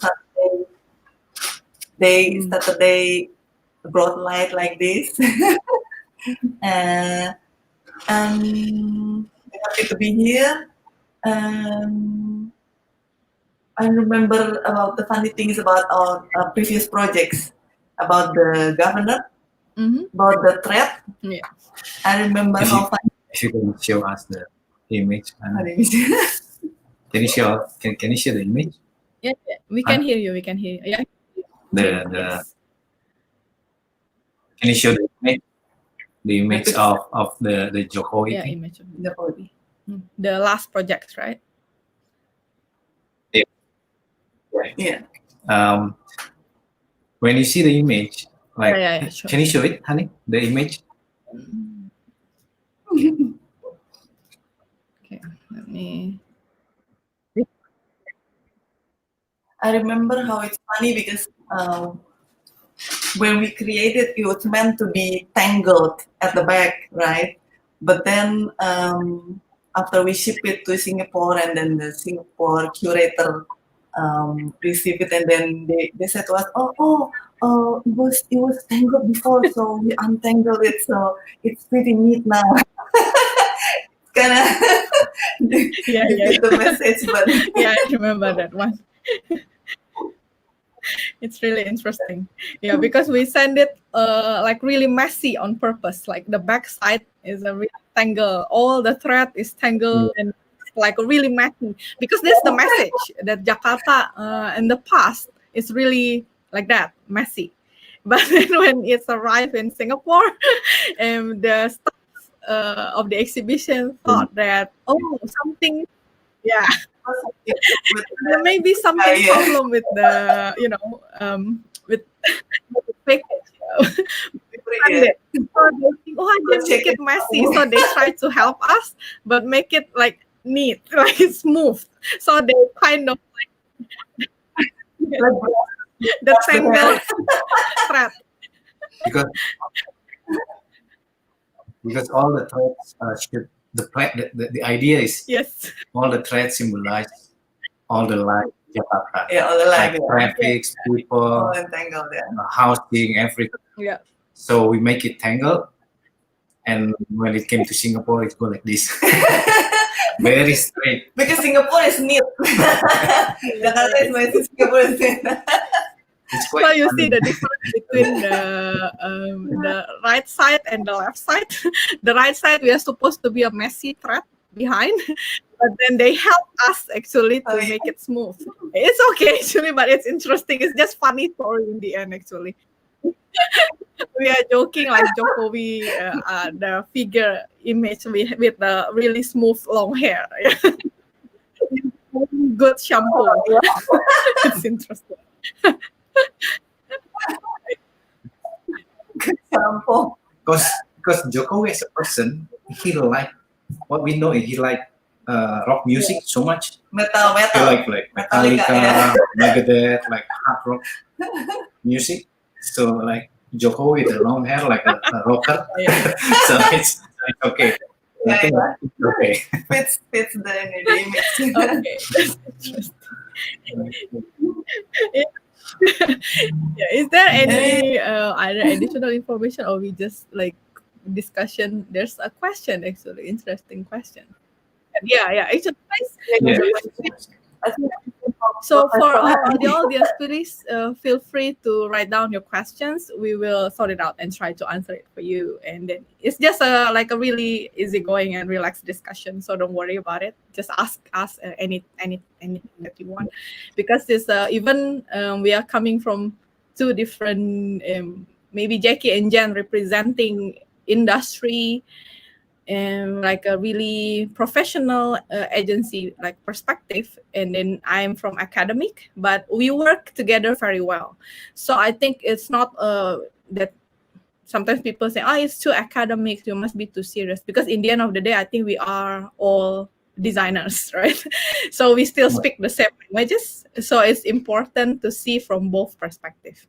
Saturday broad light like this. And happy to be here. I remember about the funny things about our previous projects, about the governor, about the threat. I remember how funny. If you can show us the image. Can you share the image? Yeah, we can hear you. We can hear you. Yes. Can you show the image of the Jokowi? Yeah, image of Jokowi. The last project, right? Yeah. When you see the image, like, sure. Can you show it, Hanny? The image. Okay, let me. I remember how it's funny because when we created, it was meant to be tangled at the back, right? But then after we ship it to Singapore, and then the Singapore curator received it, and then they said to us, it was tangled before, so we untangled it, so it's pretty neat now. Kind of the message, but I remember that one. It's really interesting. Because we send it like really messy on purpose. Like the back side is a real tangle. All the thread is tangled and like really messy. Because that's the message that Jakarta in the past is really like that, messy. But then when it's arrived in Singapore, the stuff of the exhibition thought that something, yeah, there may be something problem with the with the package. Yeah. So they think, they make it messy, so they try to help us, but make it like neat, like smooth. So they kind of like the tangle thread. Because all the threads should the idea is Yes. all the threads symbolize all the life Jakarta. Yeah, all the life, like yeah. traffic, people, All entangled, yeah. housing, everything. Yeah. So we make it tangled, and when it came to Singapore, it go like this, very straight. Because Singapore is neat. Jakarta is messy, Singapore is neat. It's So quite you funny. see the difference between the right side and the left side. The right side, we are supposed to be a messy thread behind, but then they help us actually to make it smooth. It's okay actually, but it's interesting. It's just funny story in the end actually. We are joking like Jokowi, the figure image with the really smooth long hair. Good shampoo. It's interesting. Shampoo. Because Jokowi as a person, he like what we know is he like rock music so much. Metal. He like Metallica, Metallica, Megadeth, like hard rock music. So like Jokowi with the long hair like a rocker. So it's okay. I think it's okay. Fits the image. Okay, that's interesting. Yeah, is there any either additional information or we just like discussion? There's a question actually, interesting question. Yeah. Actually, Yeah. so for the audience, please feel free to write down your questions. We will sort it out and try to answer it for you. And then it's just like a really easygoing and relaxed discussion. So don't worry about it. Just ask us anything that you want, because this even we are coming from two different maybe Jacky and Jen representing industry and like a really professional agency like perspective, and then I'm from academic, but we work together very well. So I think it's not that sometimes people say, it's too academic, you must be too serious, because in the end of the day I think we are all designers, right? So we still speak the same languages, so it's important to see from both perspectives.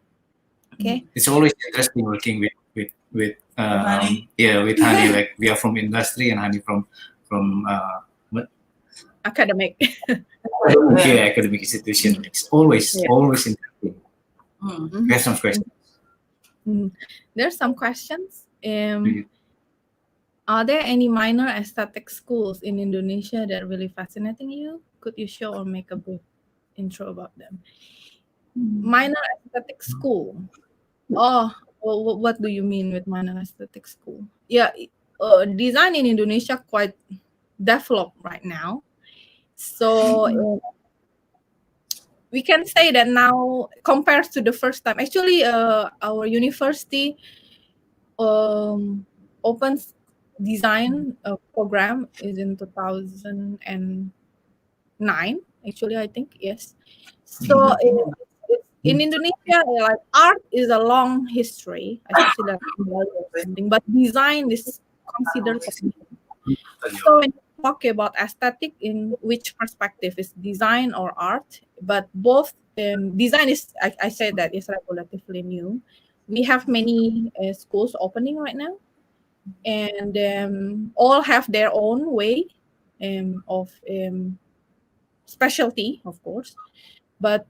Okay. It's always interesting working with Hanny. with Hanny. Like we are from industry and Hanny from what? Academic. Academic institution. It's always interesting. Mm. We have some questions. There's some questions. Mhm. Are there any minor aesthetic schools in Indonesia that are really fascinating you? Could you show or make a brief intro about them? Minor aesthetic school. Well, what do you mean with minor aesthetic school? Yeah, design in Indonesia quite developed right now. So we can say that now compared to the first time, actually our university opens design program is in 2009 actually, I think. Yes. So in Indonesia, like art is a long history, especially like something, but design is considered technical. So when you talk about aesthetic, in which perspective is design or art? But both design is, I said that is relatively new. We have many schools opening right now, and all have their own way of specialty, of course. But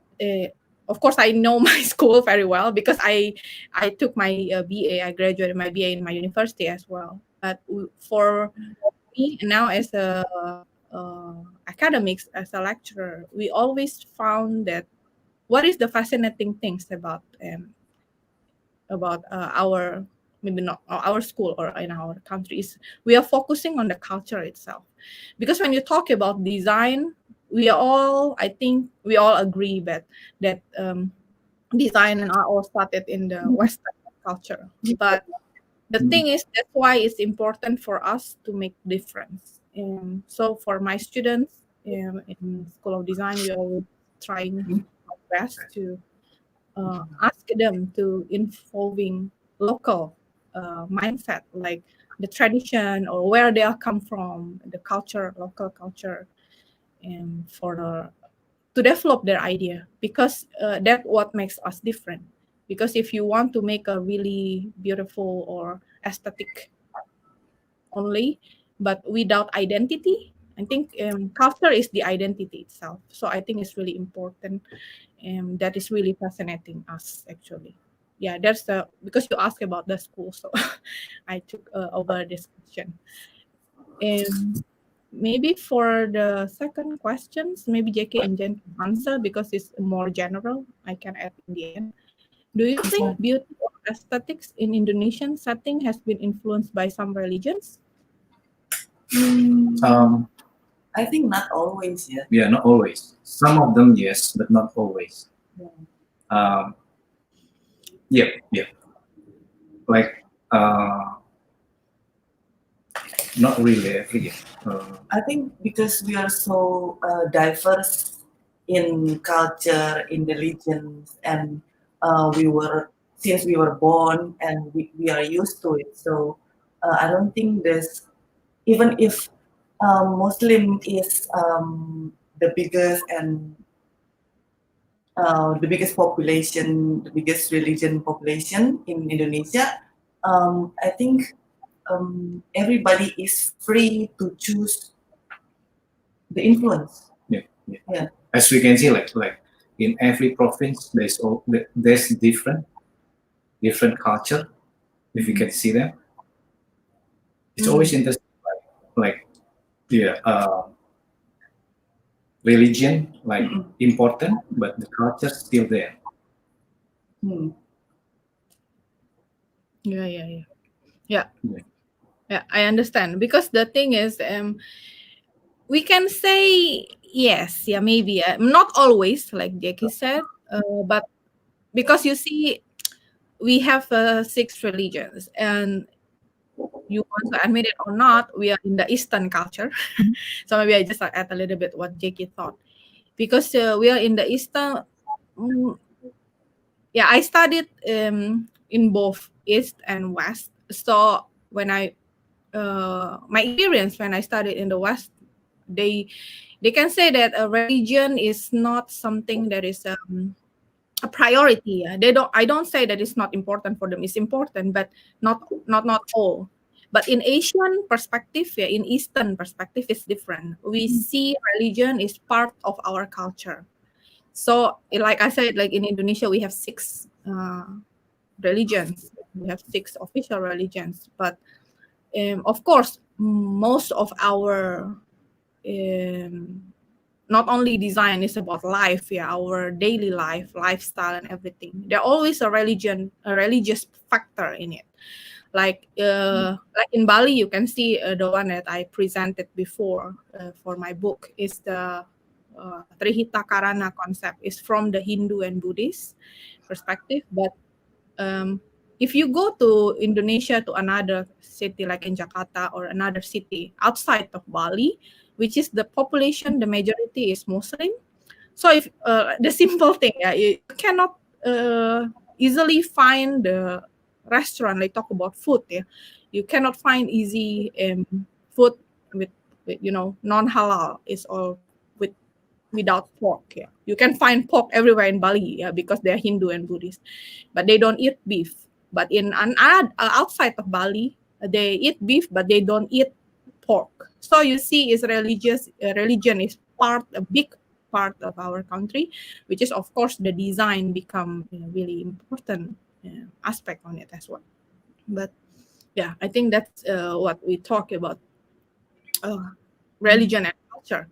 of course, I know my school very well because I took my BA. I graduated my BA in my university as well. But for me now as a academics, as a lecturer, we always found that what is the fascinating things about our, maybe not our school or in our country, is we are focusing on the culture itself. Because when you talk about design, I think we all agree that design and art all started in the Western culture. But the thing is, that's why it's important for us to make difference. And so for my students in School of Design, we are trying our best to ask them to involving local mindset, like the tradition or where they are come from, the culture, local culture, and to develop their idea, because that's what makes us different. Because if you want to make a really beautiful or aesthetic only, but without identity, I think culture is the identity itself. So I think it's really important, and that is really fascinating us actually. Yeah, that's the because you asked about the school, so I took over this question. And maybe for the second questions, maybe Jacky and Jen can answer because it's more general. I can add in the end. Do you think beauty or aesthetics in Indonesian setting has been influenced by some religions? I think not always, yeah. Yeah, not always. Some of them, yes, but not always. Yeah. Like, not really every year. I think because we are so diverse in culture, in religions, and since we were born and we are used to it. So I don't think there's, even if Muslim is the biggest and the biggest population, the biggest religion population in Indonesia, I think everybody is free to choose the influence. Yeah. As we can see, like in every province, there's different culture. If you can see them, it's always interesting. Like religion important, but the culture still there. Yeah. I understand, because the thing is, we can say yes, maybe not always, like Jacky said, but because you see, we have 6 religions, and you want to admit it or not, we are in the Eastern culture. So maybe I just add a little bit what Jacky thought, because we are in the Eastern. I studied in both East and West. So when my experience when I studied in the West, they can say that a religion is not something that is a priority. I don't say that it's not important for them. It's important, but not all. But in Asian perspective, in Eastern perspective, it's different. We see religion is part of our culture. So, like I said, like in Indonesia, we have 6 religions. We have 6 official religions. But of course, most of our not only design is about life, our daily life, lifestyle, and everything. There's always a religious factor in it. Like in Bali, you can see the one that I presented before for my book is the Trihita Karana concept. Is from the Hindu and Buddhist perspective. But if you go to Indonesia, to another city like in Jakarta or another city outside of Bali, which is the population, the majority is Muslim. So if the simple thing, you cannot easily find the restaurant. Like talk about food, you cannot find easy food with non-halal. It's all without pork. You can find pork everywhere in Bali, because they're Hindu and Buddhist, but they don't eat beef. But in outside of Bali, they eat beef, but they don't eat pork. So you see, religion is a big part of our country, which is of course the design become really important aspect on it as well. But I think that's what we talk about religion and culture.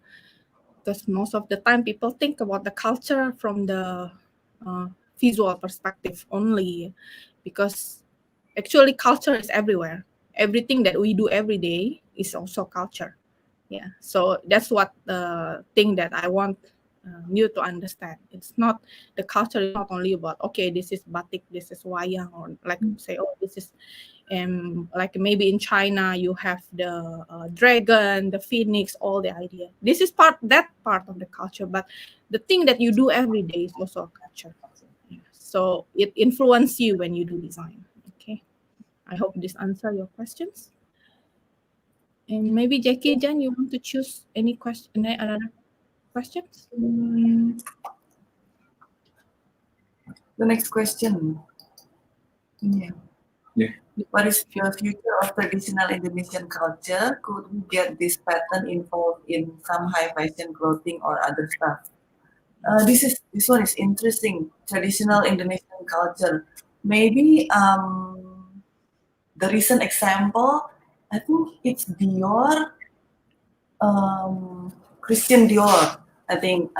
Because most of the time people think about the culture from the visual perspective only, because actually culture is everywhere. Everything that we do every day is also culture. So that's what the thing that I want new to understand. It's not, the culture is not only about, okay, this is batik, this is wayang, or like say, oh, this is like maybe in China you have the dragon, the phoenix, all the idea. This is that part of the culture, but the thing that you do every day is also a culture. So it influences you when you do design. Okay, I hope this answers your questions. And maybe Jacky, Jan, you want to choose any question, another questions? The next question. Yeah. What is your future of traditional Indonesian culture? Could we get this pattern involved in some high fashion clothing or other stuff? This one is interesting. Traditional Indonesian culture. Maybe the recent example, I think it's Dior, Christian Dior. I think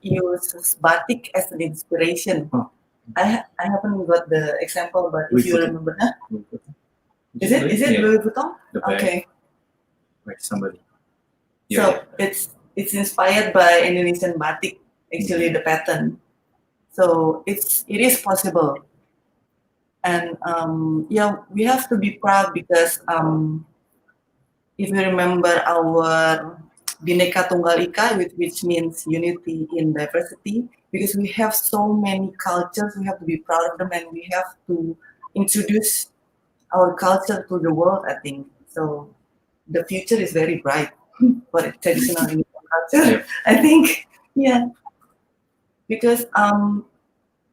uses batik as an inspiration. Oh. I haven't got the example, but if you remember, is it Yeah. Louis Vuitton? The bag. Okay. Like somebody. So it's inspired by Indonesian batik, actually the pattern. So it is possible, and we have to be proud because if you remember our Bhinneka Tunggal Ika, which means unity in diversity, because we have so many cultures, we have to be proud of them, and we have to introduce our culture to the world, I think. So the future is very bright for traditional Indonesian culture. Yeah. I think, because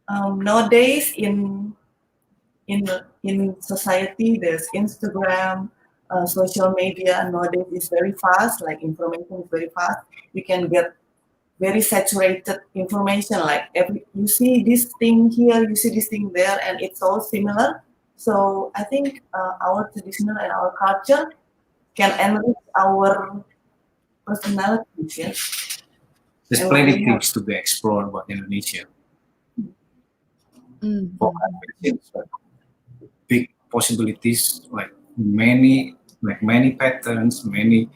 nowadays in society, there's Instagram, social media, nowadays is very fast. Like information is very fast. You can get very saturated information. Like you see this thing here, you see this thing there, and it's all similar. So I think our traditional and our culture can enrich our personalities. Yes. There's And plenty we of things to be explored about Indonesia. For big possibilities, like many patterns, many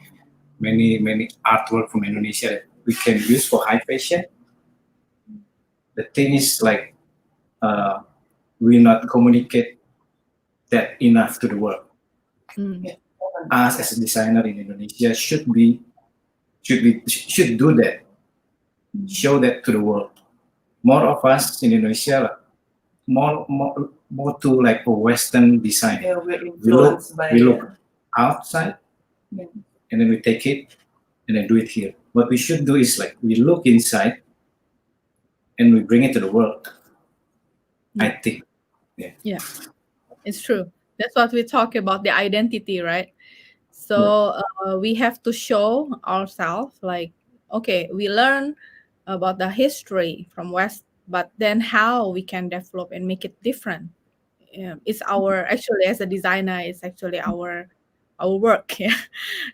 artwork from Indonesia that we can use for high fashion. The thing is, like, we not communicate that enough to the world. Us as a designer in Indonesia should do that, show that to the world. More of us in Indonesia, more to like a Western design. Yeah, we're influenced by we look outside, and then we take it and then do it here. What we should do is like we look inside and we bring it to the world. I think. Yeah, it's true. That's what we talk about, the identity, right? So we have to show ourselves, like, okay, we learn about the history from West, but then how we can develop and make it different. It's our, actually, as a designer, it's actually our work. Yeah,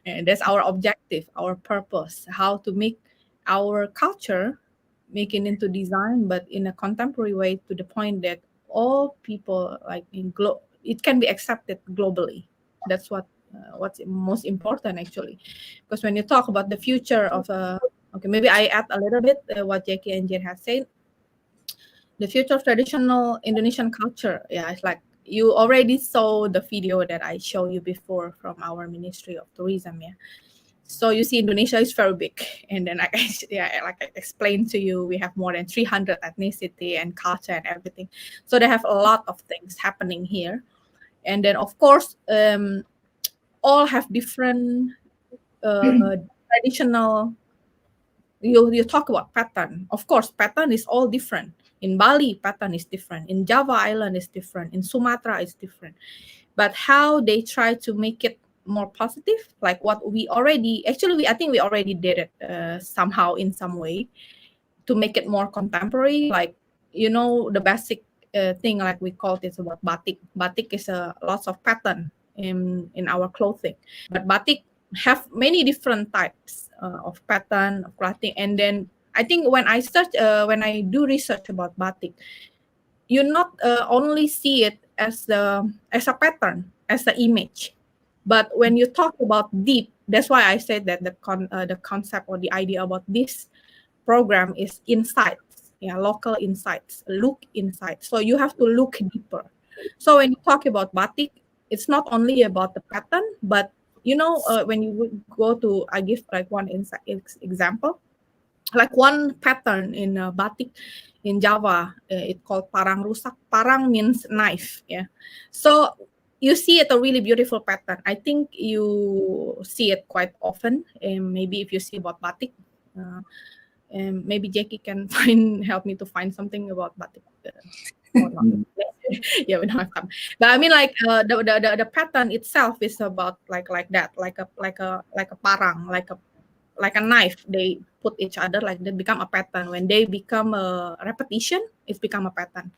and that's our objective, our purpose, how to make our culture, make it into design, but in a contemporary way, to the point that all people, like it can be accepted globally. That's what's most important, actually, because when you talk about the future of okay, maybe I add a little bit what Jacky and Jen have said. The future of traditional Indonesian culture, it's like you already saw the video that I showed you before from our Ministry of Tourism. So you see, Indonesia is very big, and then like I explained to you, we have more than 300 ethnicity and culture and everything. So they have a lot of things happening here, and then of course, all have different traditional. You talk about pattern. Of course, pattern is all different. In Bali, pattern is different. In Java Island is different. In Sumatra is different. But how they try to make it more positive, like what we already, actually, I think we already did it somehow in some way to make it more contemporary. Like, the basic thing, like we called it about batik. Batik is lots of pattern in our clothing. But batik have many different types of pattern of clothing. And then I think when I do research about batik, you not only see it as a pattern, as the image, but when you talk about deep, that's why I said that the concept or the idea about this program is insights, local insights, look insights. So you have to look deeper. So when you talk about batik, it's not only about the pattern, but when you would go to, I give like one example, like one pattern in batik in Java, it's called parang rusak. Parang means knife, So you see it a really beautiful pattern. I think you see it quite often. Maybe if you see about batik, and maybe Jacky can help me to find something about batik. Yeah, we don't have time. But I mean, like the pattern itself is about like that, like a parang, like a knife. They put each other, like they become a pattern. When they become a repetition, it's become a pattern.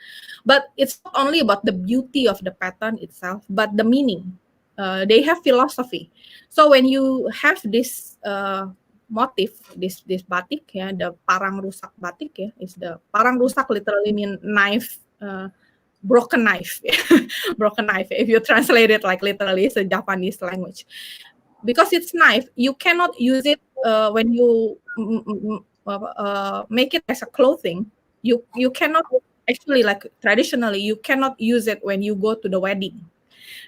But it's not only about the beauty of the pattern itself, but the meaning. They have philosophy. So when you have this motif, this batik, the parang rusak batik, is the parang rusak literally mean knife, broken knife, broken knife. If you translate it like literally, it's a Japanese language. Because it's knife, you cannot use it when you make it as a clothing. You cannot actually, like traditionally, you cannot use it when you go to the wedding.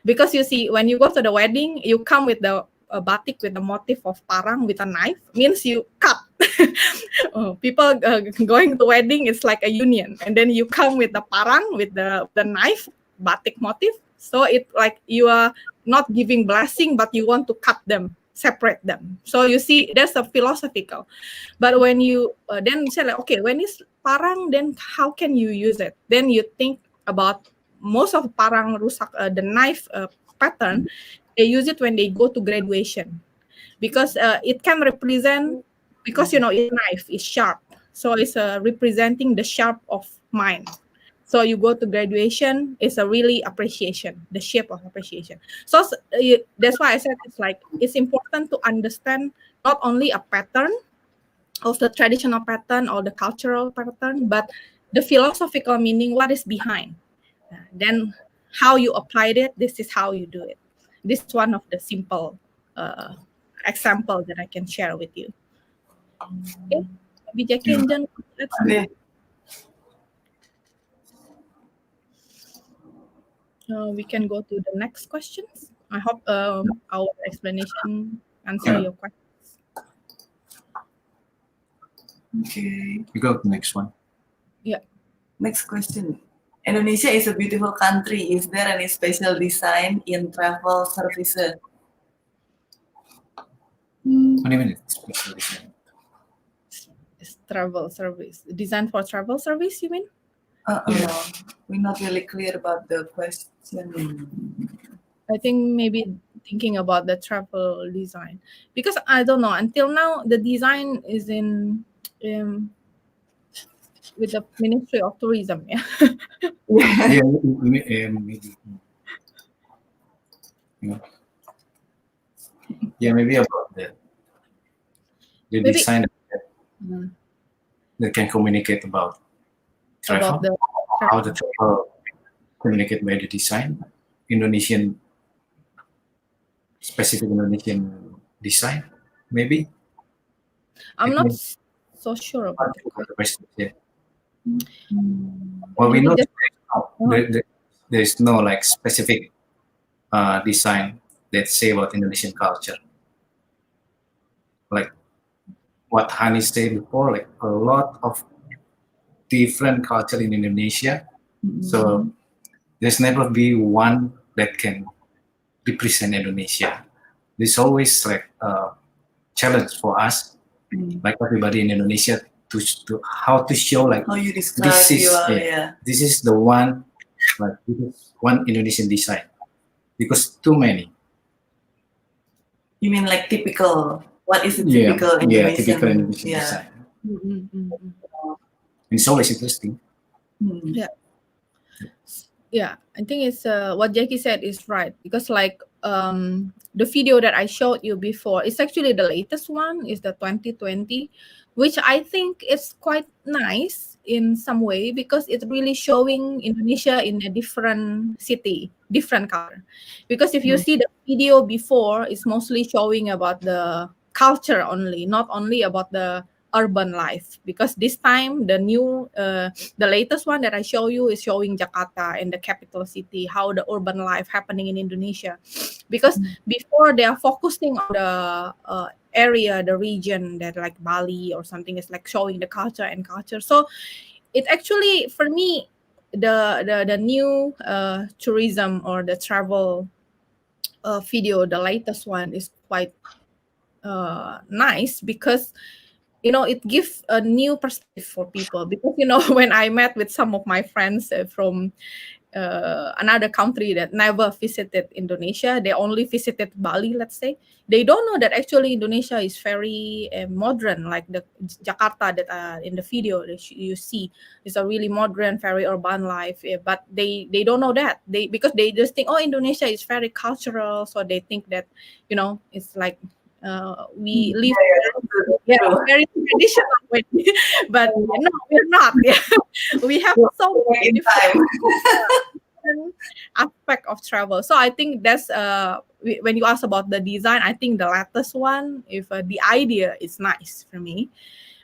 Because you see, when you go to the wedding, you come with the batik with the motif of parang with a knife, means you cut. People going to wedding, it's like a union. And then you come with the parang, with the knife, batik motif. So it like you are not giving blessing, but you want to cut them, separate them. So you see, there's a philosophical. But when you then say like, okay, when it's parang, then how can you use it? Then you think about most of parang rusak, the knife pattern, they use it when they go to graduation. Because it can represent, because it's knife, it's sharp. So it's representing the sharp of mind. So you go to graduation, it's a really appreciation, the shape of appreciation. So that's why I said it's important to understand not only a pattern of the traditional pattern or the cultural pattern, but the philosophical meaning, what is behind. Then how you applied it, this is how you do it. This is one of the simple examples that I can share with you. Okay, maybe Jacky and then let's Okay. we can go to the next questions. I hope our explanation answer your questions. Okay. We go to the next one. Yeah. Next question. Indonesia is a beautiful country. Is there any special design in travel services? What do you mean special design? It's travel service. Design for travel service, you mean? We're not really clear about the question. I think maybe thinking about the travel design. Because I don't know, until now the design is in with the Ministry of Tourism, yeah. Yeah, maybe. Yeah, maybe about the Maybe- design Mm. that can communicate about travel, About the how the travel communicate by the design, specific Indonesian design, maybe. I'm I not think- so sure about it. The question, yeah. Well, we Maybe know just- there's no like specific design that say about Indonesian culture. Like what Hanny said before, like a lot of different culture in Indonesia. So there's never be one that can represent Indonesia. There's always like a challenge for us, like everybody in Indonesia, to how to show like How you describe this is your this is the one, like this is one Indonesian design, because too many. You mean like typical? What is a typical Indonesian? Typical Indonesian Yeah. design. Mm-mm. And it's always interesting. Yeah, I think it's what Jacky said is right, because like the video that I showed you before, it's actually the latest one, is the 2020, which I think is quite nice in some way, because it's really showing Indonesia in a different city, different color. Because if you see the video before, it's mostly showing about the culture only, not only about the urban life, because this time the latest one that I show you is showing Jakarta and the capital city, how the urban life happening in Indonesia, because before they are focusing on the area, the region that like Bali or something is like showing the culture. So it actually, for me, the new tourism or the travel video, the latest one, is quite nice, because it gives a new perspective for people. Because when I met with some of my friends from another country that never visited Indonesia, they only visited Bali, let's say, they don't know that actually Indonesia is very modern, like the Jakarta that in the video that you see is a really modern, very urban life. But they don't know that, because they just think, oh, Indonesia is very cultural, so they think that it's like we live very traditional way. But no, we're not. We have so many different aspect of travel. So I think that's when you ask about the design, I think the latest one, if the idea is nice for me.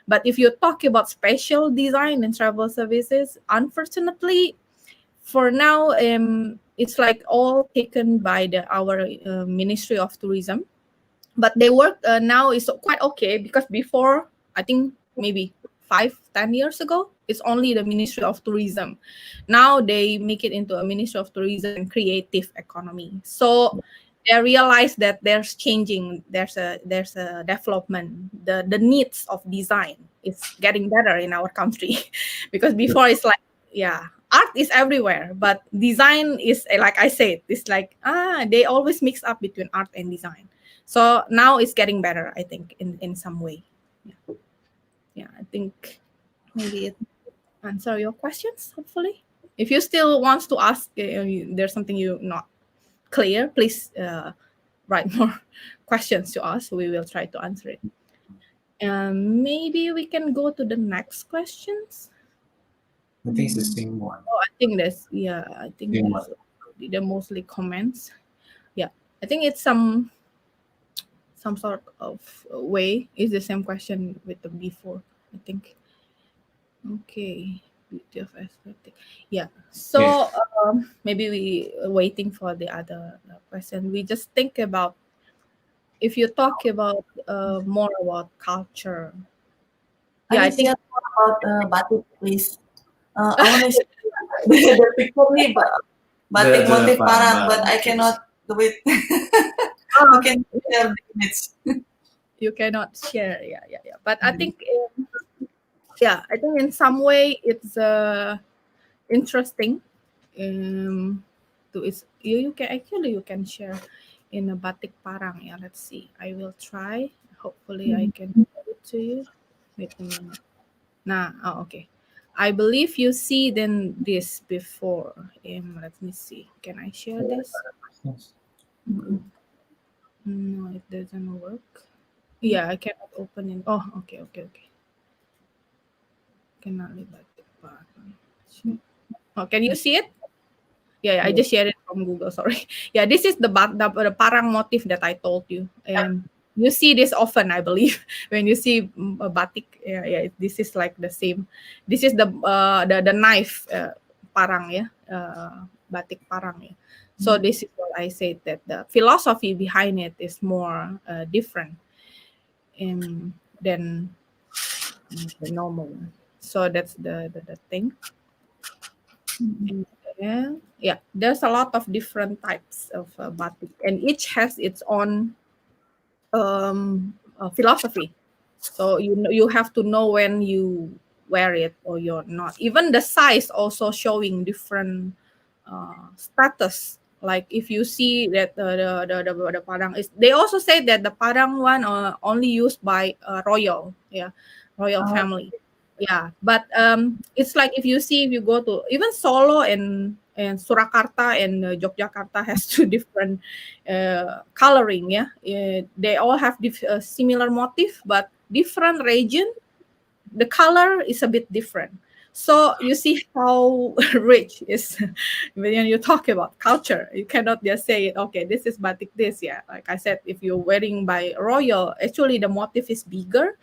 But if you talk about special design and travel services, unfortunately, for now, it's like all taken by our Ministry of Tourism. But their work now is quite okay, because before, I think maybe 5-10 years ago, it's only the Ministry of Tourism. Now they make it into a Ministry of Tourism and Creative Economy. So they realize that there's changing, there's a development, the needs of design is getting better in our country. Because before it's like, art is everywhere, but design is, like I said, it's like they always mix up between art and design. So now it's getting better, I think, in some way. I think maybe it answer your questions, hopefully. If you still want to ask, there's something you not clear, please write more questions to us. We will try to answer it. Maybe we can go to the next questions. I think it's the same one. Oh, I think that's, I think that's the mostly comments. I think it's some sort of way is the same question with the before, I think. Okay, beauty of aesthetic. So maybe we waiting for the other question. We just think about, if you talk about more about culture. I think more about batik, please. I want to share the picture, batik motif parang, but I cannot do it. You can share the image. You cannot share, But I think, I think in some way it's interesting. You can share in a batik parang. Let's see. I will try. Hopefully, I can show it to you. Wait a minute. Okay. I believe you see then this before. Let me see. Can I share this? No, it doesn't work. I cannot open it. Oh, okay. Cannot leave batik parang. Oh, can you see it? I just shared it from Google. Sorry. This is the parang motif that I told you. You see this often, I believe, when you see a batik. This is like the same. This is the knife parang, batik parang. So this is what I said, that the philosophy behind it is more different than the normal one. So that's the thing. And there's a lot of different types of batik, and each has its own philosophy. So you have to know when you wear it or you're not. Even the size also showing different status. Like if you see that the parang is, they also say that the parang one only used by royal family. But it's like if you go to even Solo and Surakarta and Yogyakarta has two different coloring. They all have similar motif, but different region, the color is a bit different. So you see how rich is when you talk about culture. You cannot just say, okay, this is batik this. Like I said, if you're wearing by royal, actually the motif is bigger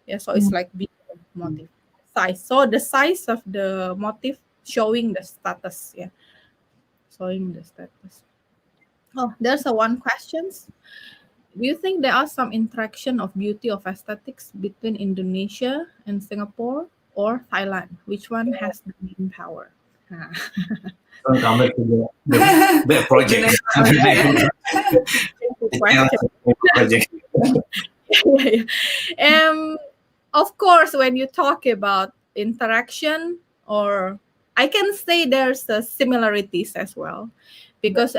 Yeah, so it's like big motif size. So the size of the motif showing the status. Yeah, showing the status. Oh, there's one question. Do you think there are some interaction of beauty of aesthetics between Indonesia and Singapore or Thailand? Which one has the main power? Don't come back to the project. Project. Of course, when you talk about interaction, or I can say there's similarities as well, because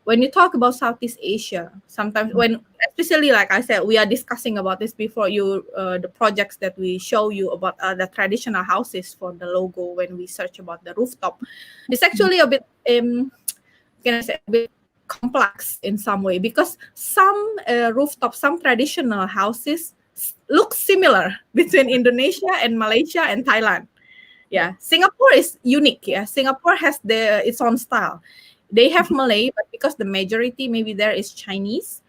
when you talk about Southeast Asia, sometimes when, especially like I said, we are discussing about this before, the projects that we show you about the traditional houses for the logo, when we search about the rooftop, it's actually a bit can I say, a bit complex in some way, because some rooftop, some traditional houses look similar between Indonesia and Malaysia and Thailand. Yeah, Singapore is unique. Yeah, Singapore has its own style. They have Malay, but because the majority maybe there is Chinese,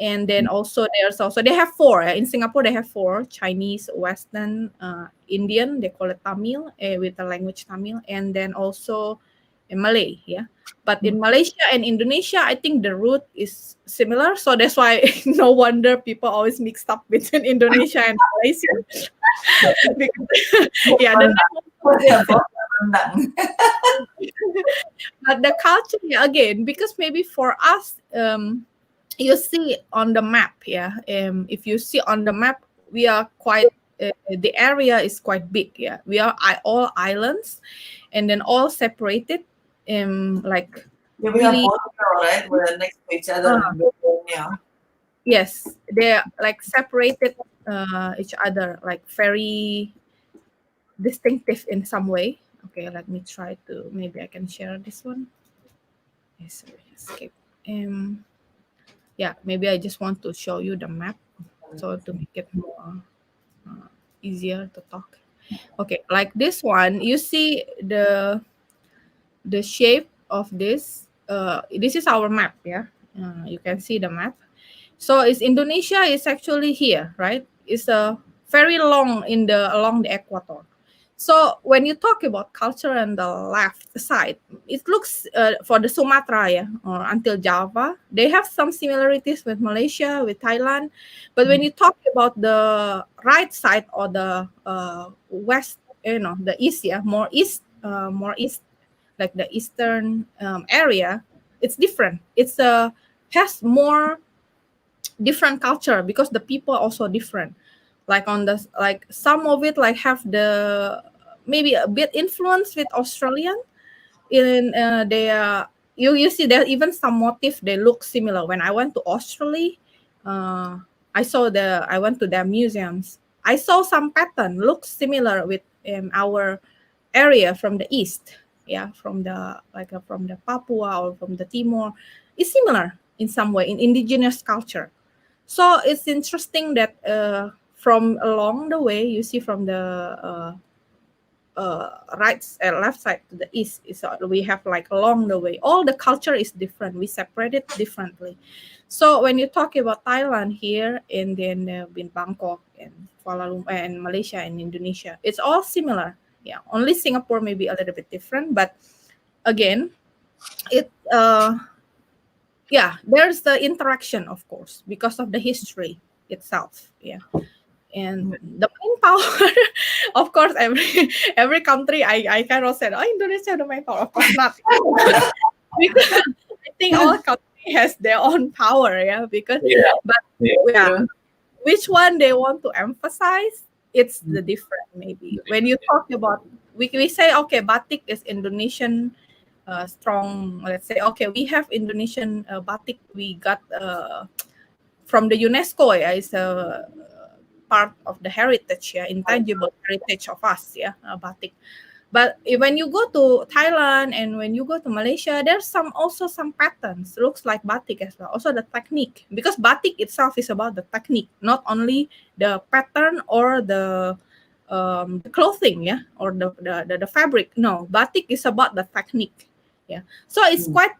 and then also they have four. In Singapore, they have four: Chinese, Western, Indian. They call it Tamil with the language Tamil, and then also Malay. Yeah, but in Malaysia and Indonesia, I think the root is similar. So that's why no wonder people always mixed up between Indonesia and Malaysia. Because, yeah, but the culture, yeah, again, because maybe for us, you see on the map, yeah. If you see on the map, we are quite. The area is quite big. Yeah, we are all islands, and then all separated. Like Yeah, we really, have border, right? We're next to each other. Yeah. Yes, they're like separated each other, like very distinctive in some way. Okay, let me try to, maybe I can share this one. Yes, sorry, escape. Yeah, maybe I just want to show you the map, so to make it more easier to talk. Okay, like this one, you see the shape of this. This is our map. Yeah, you can see the map. So it's Indonesia is actually here, right? It's very long along the equator. So when you talk about culture on the left side, it looks for the Sumatra, yeah, or until Java, they have some similarities with Malaysia, with Thailand. But when you talk about the right side or the west, the east, yeah, more east, like the eastern area, it's different. It's has more different culture because the people are also different. Like some of it like have the maybe a bit influence with Australian. In you see there even some motif they look similar. When I went to Australia, I went to their museums. I saw some pattern look similar with our area from the east. Yeah, from the Papua or from the Timor, is similar in some way in indigenous culture. So it's interesting that from along the way, you see from the left side to the east, we have like along the way, all the culture is different. We separate it differently. So when you talk about Thailand here, and then in Bangkok and Kuala Lumpur and Malaysia and Indonesia, it's all similar. Yeah, only Singapore may be a little bit different, but again, there's the interaction, of course, because of the history itself. Yeah, and the main power, of course, every country, I cannot say, Indonesia the main power. Of course not, because I think all country has their own power. Yeah, which one they want to emphasize? It's the different maybe. When you talk about, we say, okay, batik is Indonesian strong. Let's say, okay, we have Indonesian batik. We got from the UNESCO. Yeah, it's a part of the heritage, yeah, intangible heritage of us. Yeah, batik. But when you go to Thailand and when you go to Malaysia, there's also some patterns. Looks like batik as well. Also the technique, because batik itself is about the technique, not only the pattern or the clothing, yeah, or the fabric. No, batik is about the technique. Yeah, so it's quite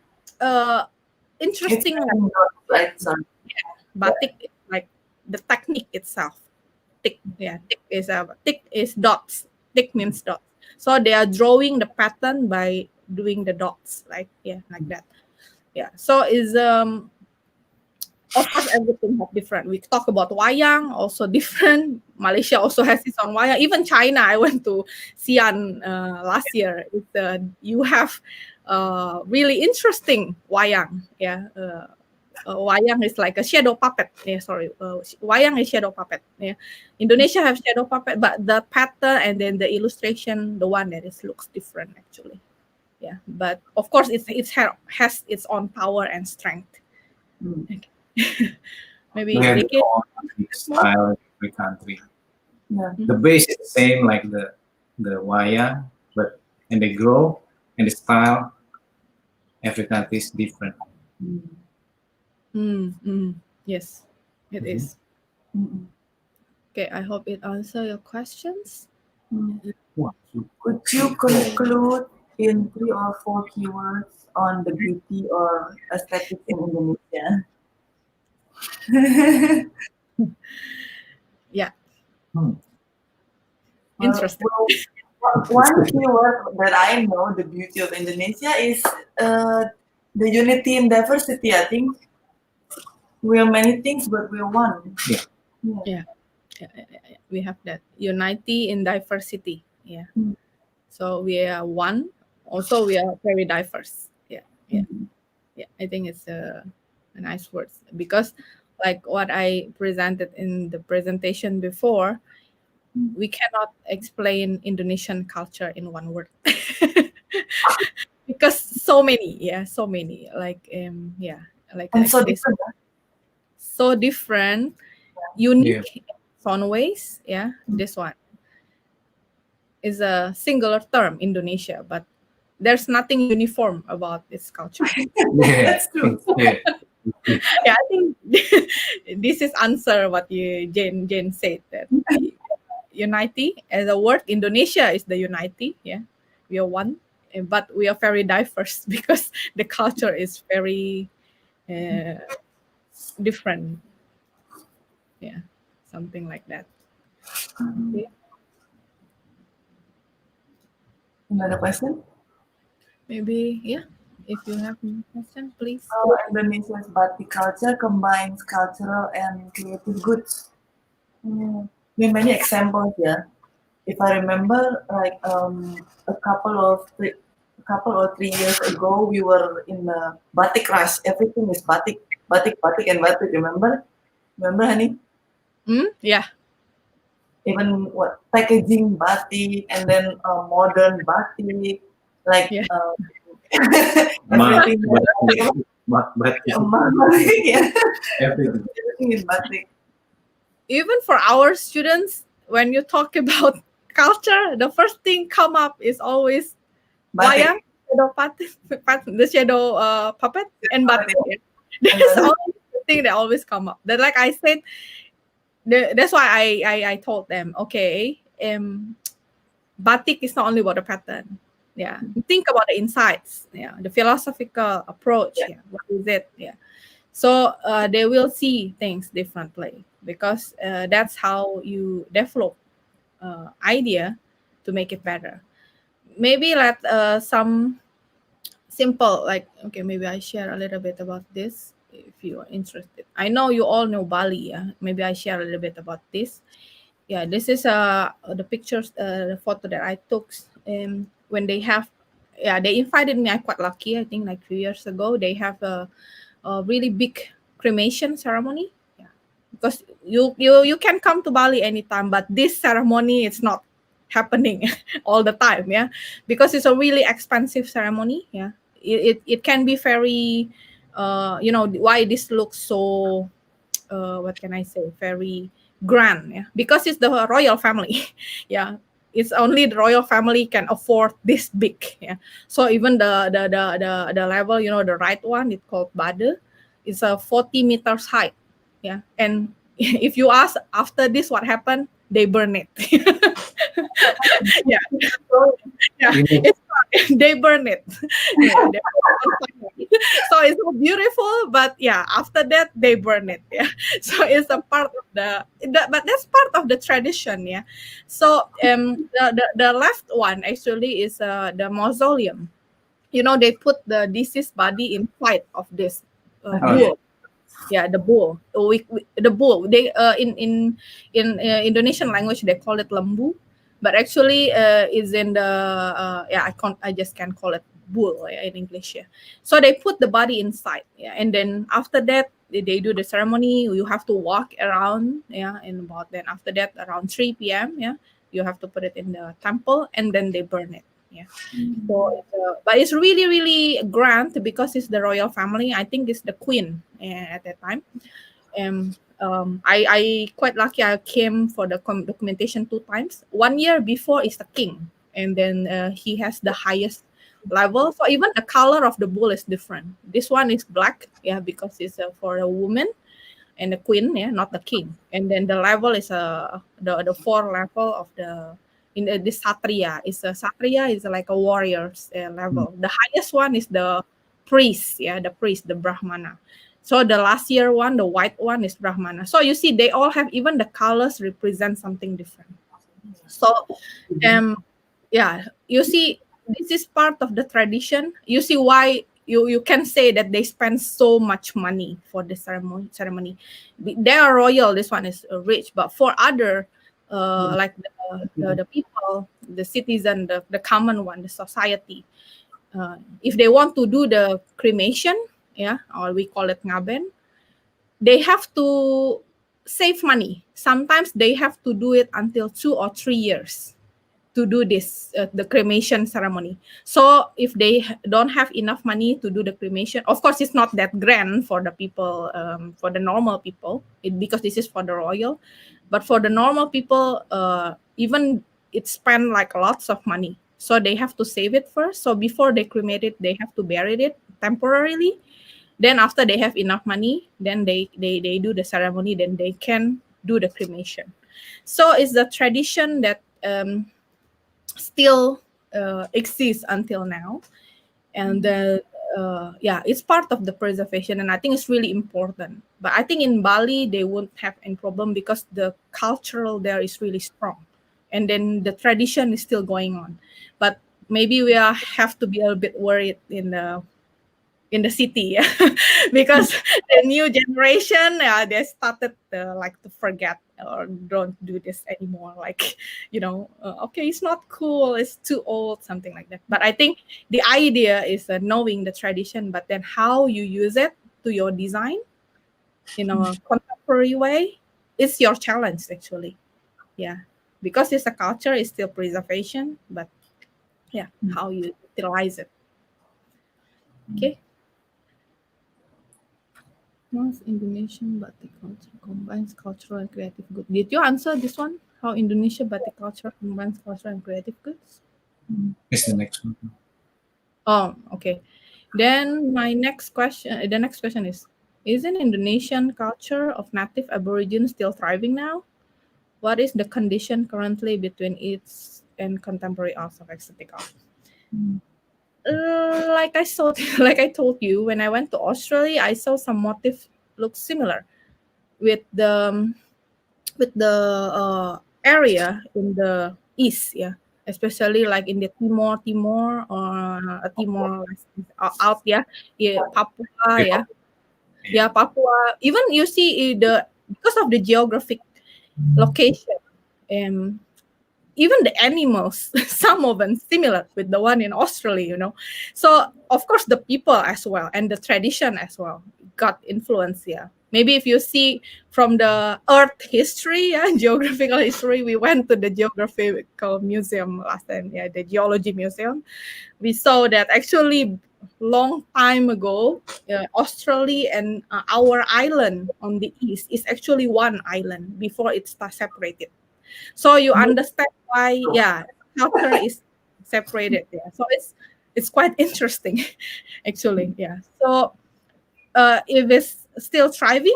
interesting. Right, sorry. Batik is like the technique itself. batik. Yeah, tik is dots. Tik means dots. So they are drawing the pattern by doing the dots, like that. Yeah. So is of course everything has different. We talk about wayang, also different. Malaysia also has its own wayang. Even China, I went to Xi'an last year. You have really interesting wayang. Yeah. Wayang is like a shadow puppet. Wayang is shadow puppet. Yeah. Indonesia have shadow puppet, but the pattern and then the illustration, the one that looks different actually. Yeah. But of course, it has its own power and strength. Okay. Maybe we have the own style in every country. The base is the same like the wayang, and they grow and the style every country is different. Yes, it is. Okay, I hope it answers your questions. Could you conclude in 3 or 4 keywords on the beauty or aesthetic in Indonesia? Yeah. Interesting. One keyword that I know the beauty of Indonesia is the unity in diversity. I think we are many things, but we are one. Yeah. We have that unity in diversity. Yeah. So we are one. Also, we are very diverse. Yeah. I think it's a nice word because, like what I presented in the presentation before, we cannot explain Indonesian culture in one word because so many, like And so different. So different, unique in its own ways. Yeah, this one is a singular term, Indonesia, but there's nothing uniform about its culture. That's true. I think this is answer what Jane said, that unity as a word, Indonesia is the unity. Yeah, we are one, but we are very diverse because the culture is very different. Yeah, something like that. Okay. Another question? Maybe, if you have any question, please. Indonesia's batik culture combines cultural and creative goods. There are many examples here. If I remember, like a couple or 3 years ago, we were in a batik rush. Everything is batik, and batik. Remember, Hanny? Yeah. Even packaging batik, and then modern batik, like everything. Everything is batik. Even for our students, when you talk about culture, the first thing come up is always wayang, shadow puppet, the shadow puppet, and batik. That's always the thing that always come up. That, like I said, that's why I told them, okay, batik is not only about the pattern. Yeah, think about the insights. Yeah, the philosophical approach. Yeah, what is it? Yeah, so they will see things differently because that's how you develop idea to make it better. Maybe let some simple, like, okay, maybe I share a little bit about this if you are interested. I know you all know Bali. Yeah, maybe I share a little bit about this. Yeah, this is the pictures, the photo that I took when they have. Yeah, they invited me. I'm quite lucky. I think like 2 years ago, they have a really big cremation ceremony. Yeah, because you can come to Bali anytime, but this ceremony it's not happening all the time. Yeah, because it's a really expensive ceremony. Yeah, it can be very, why this looks so, what can I say, very grand. Yeah, because it's the royal family. Yeah, it's only the royal family can afford this big. Yeah, so even the level, the right one, it's called Bade. It's a 40 meters height. Yeah, and if you ask after this what happened, they burn it. Yeah, it's they burn it. Yeah, So it's so beautiful, but yeah, after that they burn it. Yeah, so it's a part of but that's part of the tradition. Yeah, so the left one actually is the mausoleum. You know, they put the deceased body inside of this bull. Yeah, the bull. The bull. They in Indonesian language they call it lembu, but actually is in the I just can't call it bull in English. Yeah. So they put the body inside. Yeah, and then after that they do the ceremony. You have to walk around. Yeah, and about then after that around 3 p.m. Yeah, you have to put it in the temple, and then they burn it. Yeah, so but it's really really grand because it's the royal family. I think it's the queen at that time. I quite lucky. I came for the documentation 2 times. 1 year before is the king, and then he has the highest level. So even the color of the bull is different. This one is black, yeah, because it's for a woman and the queen, yeah, not the king. And then the level is the 4 level of the this satria is like a warrior's level. The highest one is the priest, the brahmana. So the last year one, the white one is brahmana. So you see they all have, even the colors represent something different. So you see this is part of the tradition. You see why you can say that they spend so much money for the ceremony. They are royal, this one is rich, but for other like the people, the citizen, the common one, the society, if they want to do the cremation, or we call it ngaben, they have to save money. Sometimes they have to do it until 2 or 3 years to do this the cremation ceremony. So if they don't have enough money to do the cremation, of course it's not that grand for the people, for the normal people, because this is for the royal. But for the normal people, even it spend like lots of money. So they have to save it first. So before they cremate it, they have to bury it temporarily. Then after they have enough money, then they do the ceremony, then they can do the cremation. So it's the tradition that still exists until now. And it's part of the preservation, and I think it's really important. But I think in Bali they won't have any problem because the cultural there is really strong, and then the tradition is still going on. But maybe we have to be a little bit worried in the city, because the new generation they started to forget or don't do this anymore. Like, okay, it's not cool, it's too old, something like that. But I think the idea is knowing the tradition, but then how you use it to your design in a contemporary way is your challenge actually. Yeah, because it's a culture, it's still preservation, but how you utilize it. Okay. Most Indonesian batik culture combines cultural and creative goods. Did you answer this one? How Indonesia batik culture combines culture and creative goods? It's the next one. Oh, okay. Then the next question is Indonesian culture of native Aborigines still thriving now? What is the condition currently between it and contemporary arts of aesthetic art? Like I told you, when I went to Australia, I saw some motif look similar with the area in the east, especially like in the Timor or Timor out, Papua, Papua. Even you see because of the geographic location, even the animals, some of them similar with the one in Australia, So of course the people as well and the tradition as well got influence here. Maybe if you see from the Earth history, geographical history, we went to the geographical museum last time, the geology museum. We saw that actually long time ago, Australia and our island on the east is actually one island before it's separated. So you understand why, culture is separated. So it's quite interesting, actually. So if it's still thriving,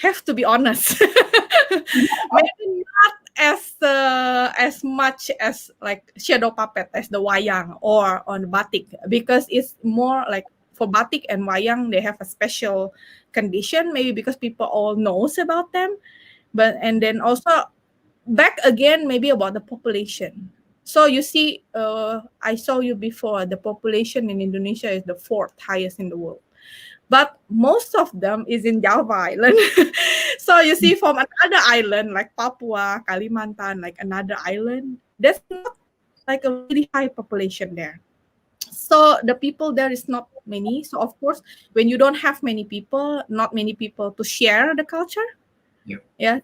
have to be honest. Maybe not as much as like shadow puppet as the wayang or on batik, because it's more like for batik and wayang they have a special condition, maybe because people all knows about them, but and then also back again maybe about the population. So you see, I saw you before, the population in Indonesia is the 4th highest in the world, but most of them is in Java Island. So you see from another island like Papua, Kalimantan, like another island, there's not like a really high population there. So the people there is not many. So of course, when you don't have many people, not many people to share the culture, yeah,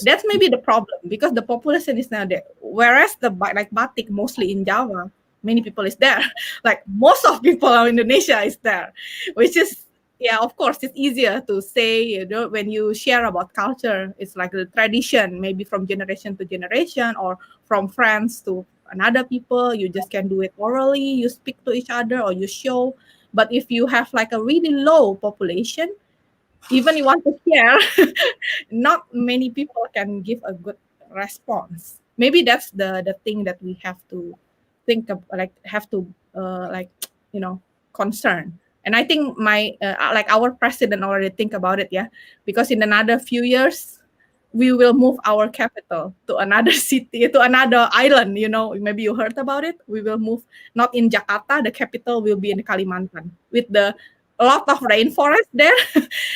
that's maybe the problem, because the population is not there. Whereas like batik, mostly in Java, many people is there. Like most of people in Indonesia is there, which is, yeah, of course, it's easier to say, you know, when you share about culture, it's like the tradition, maybe from generation to generation or from friends to another people. You just can do it orally, you speak to each other or you show. But if you have like a really low population, even you want to share, not many people can give a good response. Maybe that's the thing that we have to think of, like have to like, you know, concern. And I think like our president already think about it, yeah, because in another few years we will move our capital to another city, to another island. You know, maybe you heard about it. We will move not in Jakarta. The capital will be in Kalimantan with a lot of rainforest there.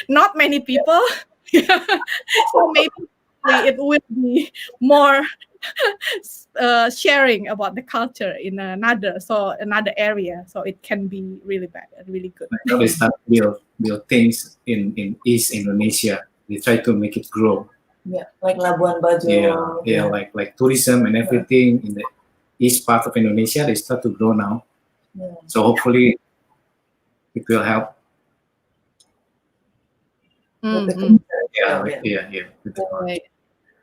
Not many people. So maybe it will be more sharing about the culture in another area. So it can be really good. Like they start build things in East Indonesia. They try to make it grow. Yeah, like Labuan Bajo. Yeah, like tourism and everything in the east part of Indonesia, they start to grow now. Yeah. So hopefully it will help. Mhm. Yeah. Right.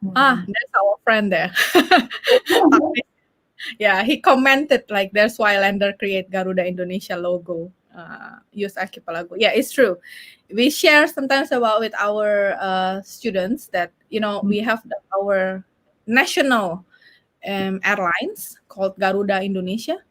There's our friend there. Yeah, he commented like there's why Lander create Garuda Indonesia logo. Use archipelago. Yeah, it's true. We share sometimes about with our students that, you know, we have our national airlines called Garuda Indonesia.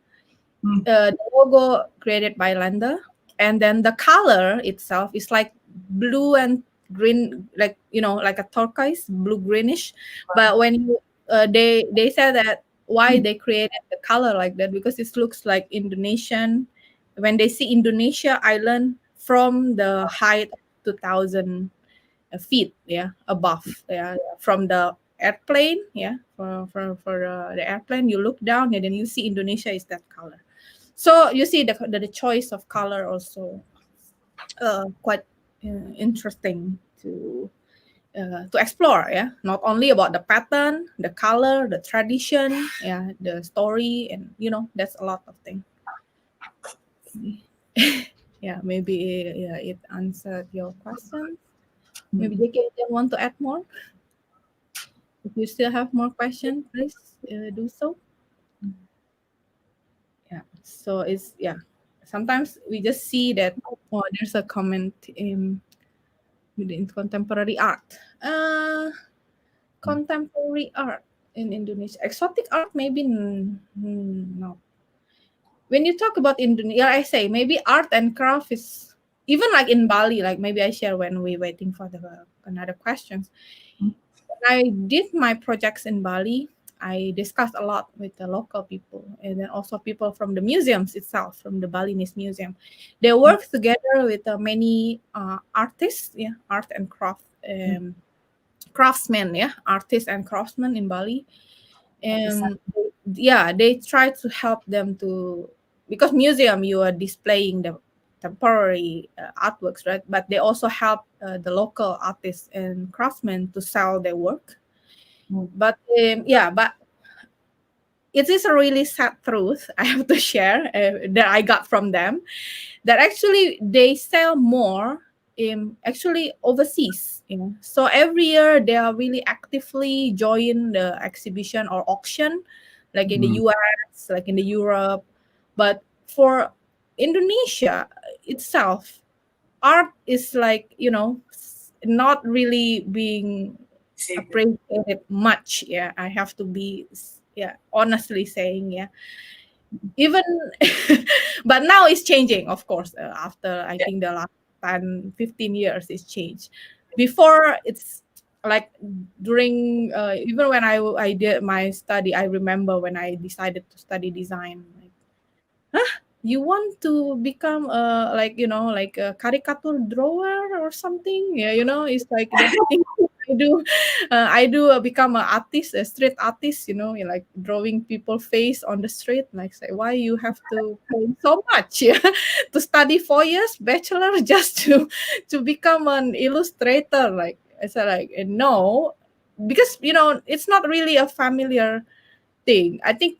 The logo created by Lander, and then the color itself is like blue and green, like, you know, like a turquoise, blue greenish. But when you they said that why they created the color like that, because it looks like Indonesian. When they see Indonesia island from the height of 2,000 feet, above, from the airplane, for the airplane, you look down and then you see Indonesia is that color. So you see the choice of color also quite interesting to explore, not only about the pattern, the color, the tradition, the story, and you know, that's a lot of things. Maybe it answered your question. Maybe Jacky want to add more. If you still have more questions, please do so. So it's sometimes we just see that there's a comment within contemporary art. Contemporary art in Indonesia, exotic art maybe no. When you talk about Indonesia, I say maybe art and craft is even like in Bali. Like maybe I share when we're waiting for another questions. When I did my projects in Bali, I discussed a lot with the local people and then also people from the museums itself, from the Balinese museum. They work together with many artists, art and craft craftsmen, artists and craftsmen in Bali. And they try to help them to, because museum you are displaying the temporary artworks, right? But they also help the local artists and craftsmen to sell their work. But but it is a really sad truth I have to share that I got from them, that actually they sell more actually overseas. So every year they are really actively join the exhibition or auction, like in the US, like in the Europe. But for Indonesia itself, art is like, not really being appreciate it much. Yeah, I have to be honestly saying even but now it's changing, of course, after I think the last 10-15 years it's changed. Before, it's like during even when I did my study, I remember when I decided to study design, like, you want to become like a caricature drawer or something? It's like the thing I do become an artist, a street artist, like drawing people face on the street. Like, say, why you have to pay so much to study 4 years bachelor just to become an illustrator? Like, I said, like, no, because it's not really a familiar thing. I think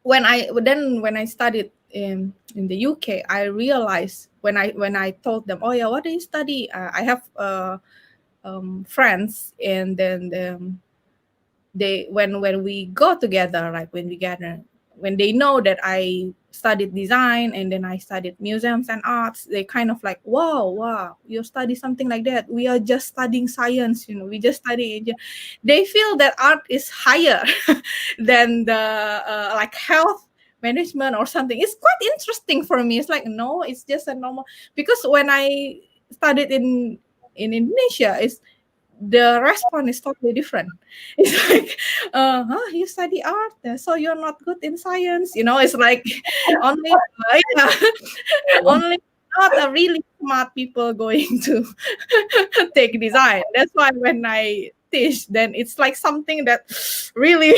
when I studied in the UK, I realized when I told them, oh yeah, what do you study? I have friends, and then they when we go together, like when they know that I studied design and then I studied museums and arts, they kind of like, wow, you study something like that. We are just studying science, we just study. They feel that art is higher than the like health management or something. It's quite interesting for me. It's like, no, it's just a normal, because when I studied in Indonesia, the response is totally different. It's like, you study art, so you're not good in science. It's like only only not a really smart people going to take design. That's why when I teach, then it's like something that really,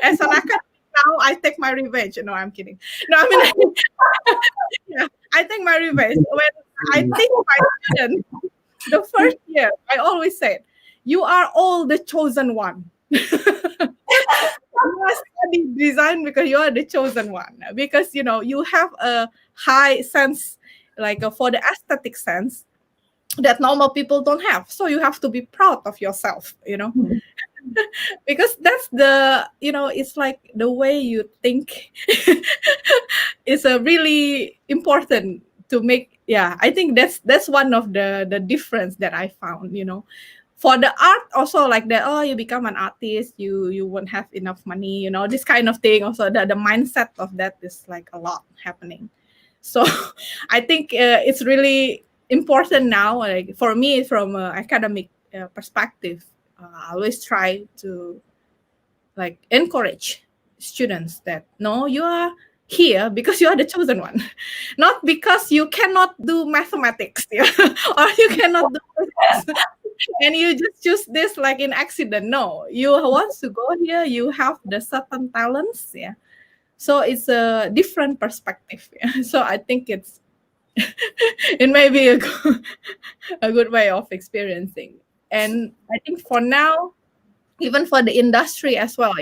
as an academic now, I take my revenge. No, I'm kidding. No, I mean, I take my revenge when I teach my students. The first year, I always said, you are all the chosen one. You must study design because you are the chosen one. Because, you have a high sense, like for the aesthetic sense, that normal people don't have. So you have to be proud of yourself, because that's it's like the way you think is a really important to make. I think that's one of the difference that I found, for the art also, like that, you become an artist, you won't have enough money, this kind of thing. Also the mindset of that is like a lot happening. So I think it's really important now, like for me, from an academic perspective, I always try to like encourage students that, no, you are here because you are the chosen one, not because you cannot do mathematics, or you cannot do physics, and you just choose this like in accident. No, you want to go here, you have the certain talents, so it's a different perspective. So I think it may be a good way of experiencing. And I think for now, even for the industry as well,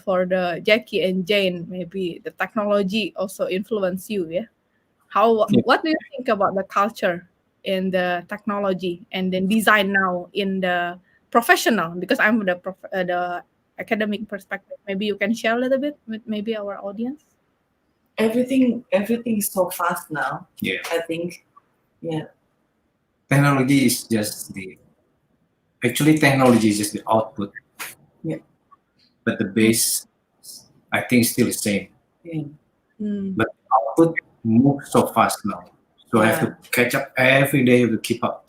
for the Jacky and Jane, maybe the technology also influence you, what do you think about the culture in the technology and then design now in the professional? Because I'm the academic perspective. Maybe you can share a little bit with maybe our audience. Everything is so fast now. I think, Technology is just technology is just the output. But the base, I think, is still the same. But the output moves so fast now. So I have to catch up every day to keep up.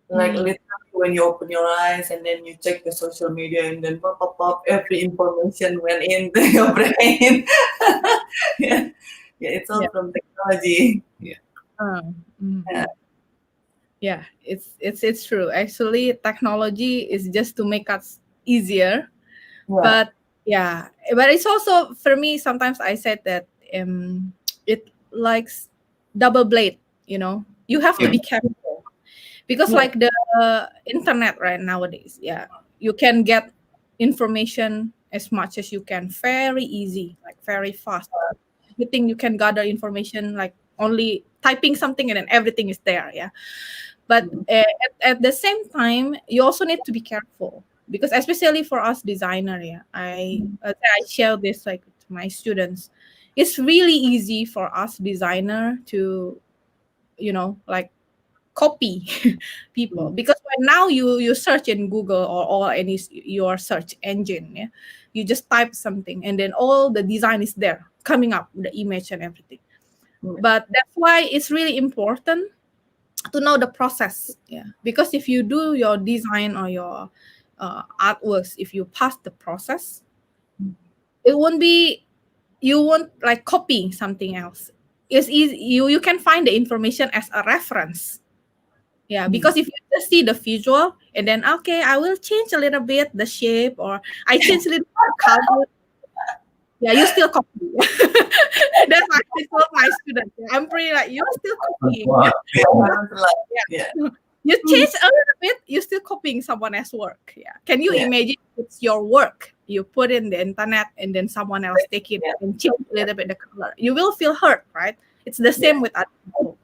Like literally when you open your eyes and then you check the social media and then pop, every information went into your brain. It's all from technology. It's true. Actually, technology is just to make us easier. But it's also, for me, sometimes I said that it likes double blade, you have to be careful, because like the internet right nowadays, you can get information as much as you can, very easy, like very fast. You think you can gather information like only typing something and then everything is there, but at the same time, you also need to be careful, because especially for us designer, I share this like to my students. It's really easy for us designer to, like copy people, because when now you search in Google or any your search engine, yeah, you just type something and then all the design is there coming up, the image and everything. But that's why it's really important to know the process, yeah, because if you do your design or your artworks, if you pass the process, it won't be, you won't like copying something else. It's easy, you can find the information as a reference, yeah, because if you just see the visual and then okay, I will change a little bit the shape, or I change a little bit the color, yeah, you still copy. That's what I told my students. I'm pretty like, you're still copying. Yeah. You change a little bit, you're still copying someone else's work. Yeah. Can you imagine it's your work? You put in the internet and then someone else take it and change a little bit the color. You will feel hurt, right? It's the same with other people.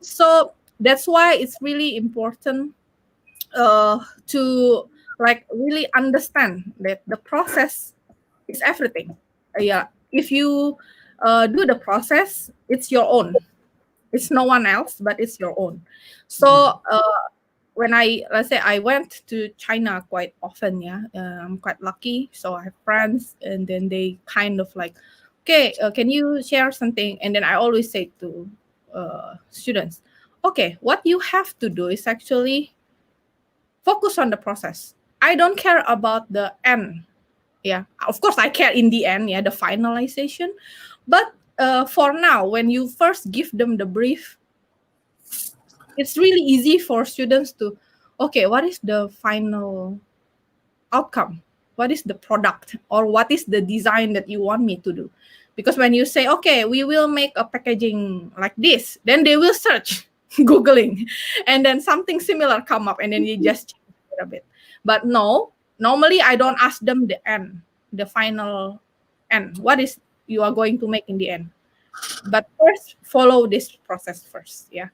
So that's why it's really important to like really understand that the process is everything. Yeah. If you do the process, it's your own. It's no one else, but it's your own. So when let's say I went to China quite often, yeah, I'm quite lucky. So I have friends, and then they kind of like, okay, can you share something? And then I always say to students, okay, what you have to do is actually focus on the process. I don't care about the end. Yeah, of course I care in the end, yeah, the finalization. But for now, when you first give them the brief, it's really easy for students to, okay, what is the final outcome? What is the product, or what is the design that you want me to do? Because when you say, okay, we will make a packaging like this, then they will search, Googling, and then something similar come up, and then you just change it a bit. But no, normally I don't ask them the end, the final end. What is you are going to make in the end? But first, follow this process first. Yeah.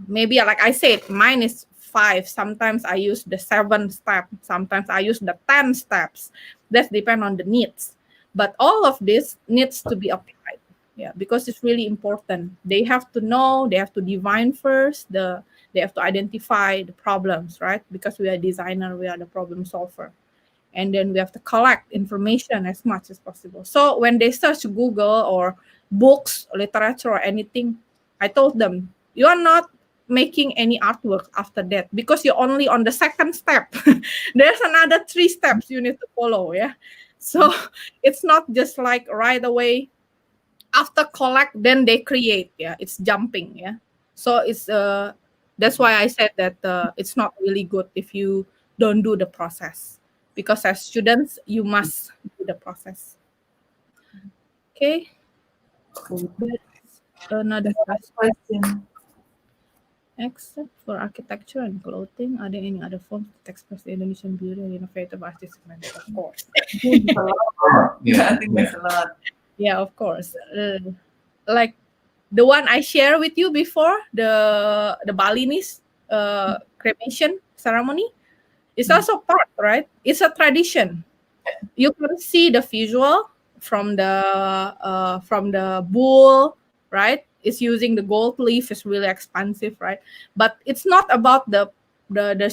Maybe like I said, mine is 5. Sometimes I use the 7 steps. Sometimes I use the 10 steps. That depends on the needs. But all of this needs to be applied. Yeah, because it's really important. They have to know. They have to define first. They have to identify the problems, right? Because we are designer, we are the problem solver. And then we have to collect information as much as possible. So when they search Google or books, literature, or anything, I told them, you are not making any artwork after that, because you're only on the second step. There's another 3 steps you need to follow, yeah? So it's not just like right away, after collect, then they create, yeah? It's jumping, yeah? So it's that's why I said that it's not really good if you don't do the process. Because as students, you must do the process. Okay. Another question. Except for architecture and clothing, are there any other forms that express the Indonesian beauty and innovative artistic manner? Of course. I think there's a lot. Yeah, of course. Like the one I shared with you before, the Balinese cremation ceremony. It's also part, right? It's a tradition. You can see the visual from the bull, right? It's using the gold leaf. It's really expensive, right? But it's not about the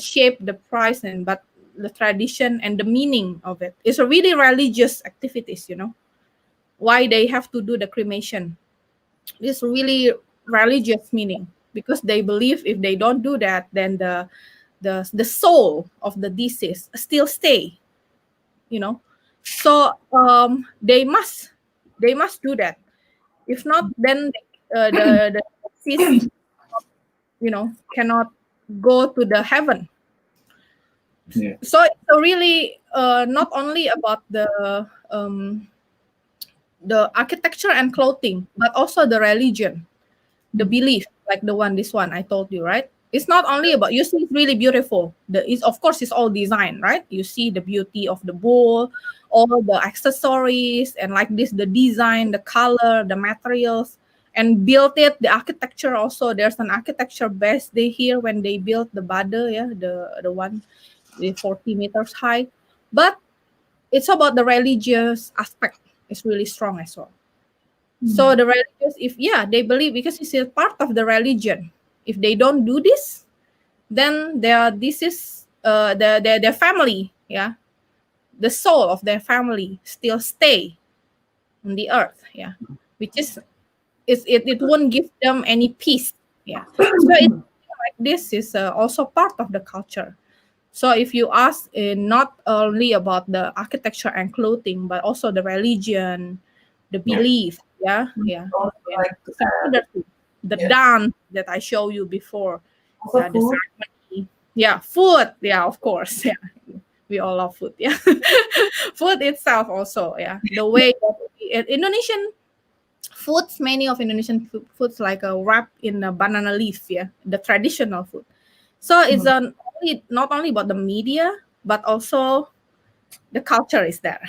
shape, the price, but the tradition and the meaning of it. It's a really religious activities, you know. Why they have to do the cremation? It's really religious meaning, because they believe if they don't do that, then the soul of the deceased still stay, you know. So they must do that. If not, then the deceased, you know, cannot go to the heaven. Yeah. So it's really not only about the architecture and clothing, but also the religion, the belief, like this one I told you, right? It's not only about, you see, it's really beautiful. Of course, it's all design, right? You see the beauty of the bull, all the accessories, and like this, the design, the color, the materials, and built it. The architecture also, there's an architecture base they here when they built the Bade, yeah, the one with 40 meters high. But it's about the religious aspect. It's really strong as well. So the religious, they believe, because it's a part of the religion. If they don't do this, then their family, yeah, the soul of their family still stay on the earth, yeah, which is it won't give them any peace, yeah. So it's like this is also part of the culture. So if you ask, not only about the architecture and clothing, but also the religion, the belief, yeah. Like The dance that I show you before, also the food. ceremony, food, of course, we all love food, food itself also, the way that Indonesian foods, many of Indonesian foods like wrapped in a banana leaf, the traditional food. So it's not only about the media, but also the culture is there,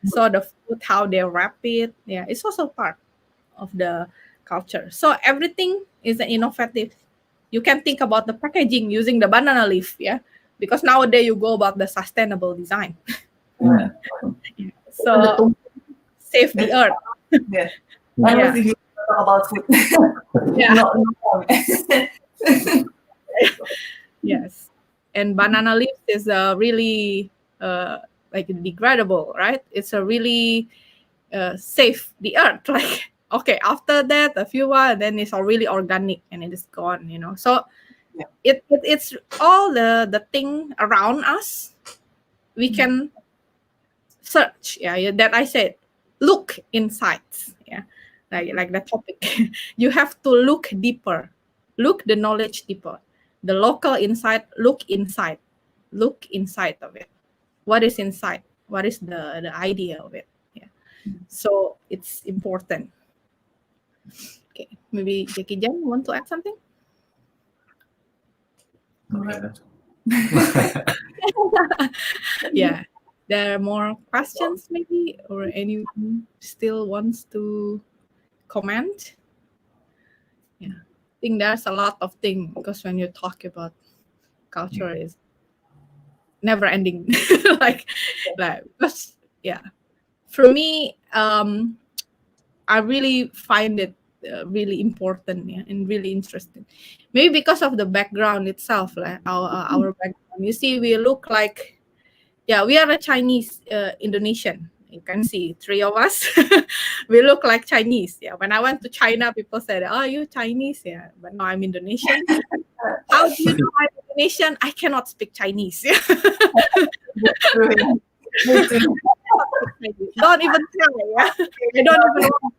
So the food, how they wrap it, it's also part of the culture. So everything is innovative. You can think about the packaging using the banana leaf, because nowadays you go about the sustainable design. So save the earth. I was thinking about food. Yes, and banana leaf is really like degradable, right? It's a really save the earth. Like, okay, after that a few while, then it's all really organic and it is gone, So it's all the thing around us. We can search, that I said, look insights, like the topic. You have to look deeper, look the knowledge deeper. The local insight, look inside of it. What is inside? What is the idea of it? So it's important. Okay, maybe Jacky Jan want to add something? Yeah, there are more questions maybe, or anyone still wants to comment? I think there's a lot of things, because when you talk about culture, is never ending. like because for me, I really find it really important, and really interesting. Maybe because of the background itself, like our background. You see, we look like, we are a Chinese Indonesian. You can see 3 of us. We look like Chinese. When I went to China, people said, "Oh, you Chinese?" But no, I'm Indonesian. How do you know I'm Indonesian? I cannot speak Chinese. Don't even try. I don't even want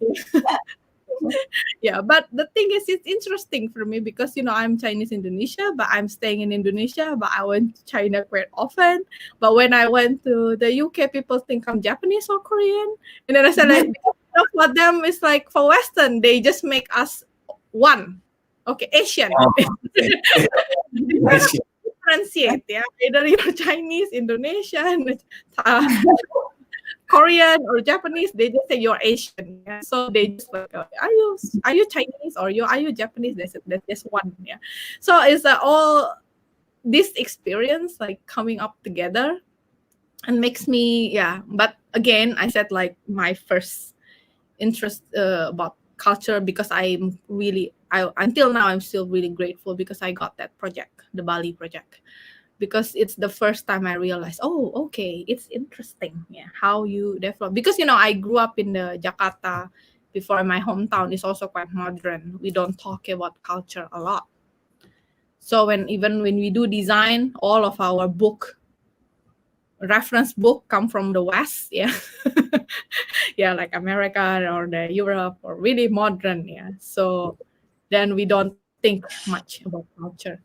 to try. But the thing is, it's interesting for me because I'm Chinese Indonesia, but I'm staying in Indonesia, but I went to China quite often. But when I went to the UK, people think I'm Japanese or Korean, and then I said, like, for them it's like, for Western, they just make us one. Okay, Asian. Differentiate, either you're Chinese, Indonesian, Korean or Japanese, they just say you're Asian. So they just like, are you Chinese or are you Japanese? They said that's just one. So it's all this experience like coming up together and makes me But again, I said like my first interest about culture, because until now I'm still really grateful because I got that project, the Bali project. Because it's the first time I realized, okay, it's interesting, how you develop. Because I grew up in the Jakarta before. My hometown is also quite modern. We don't talk about culture a lot. So when we do design, all of our reference book come from the West, like America or the Europe, or really modern, So then we don't think much about culture.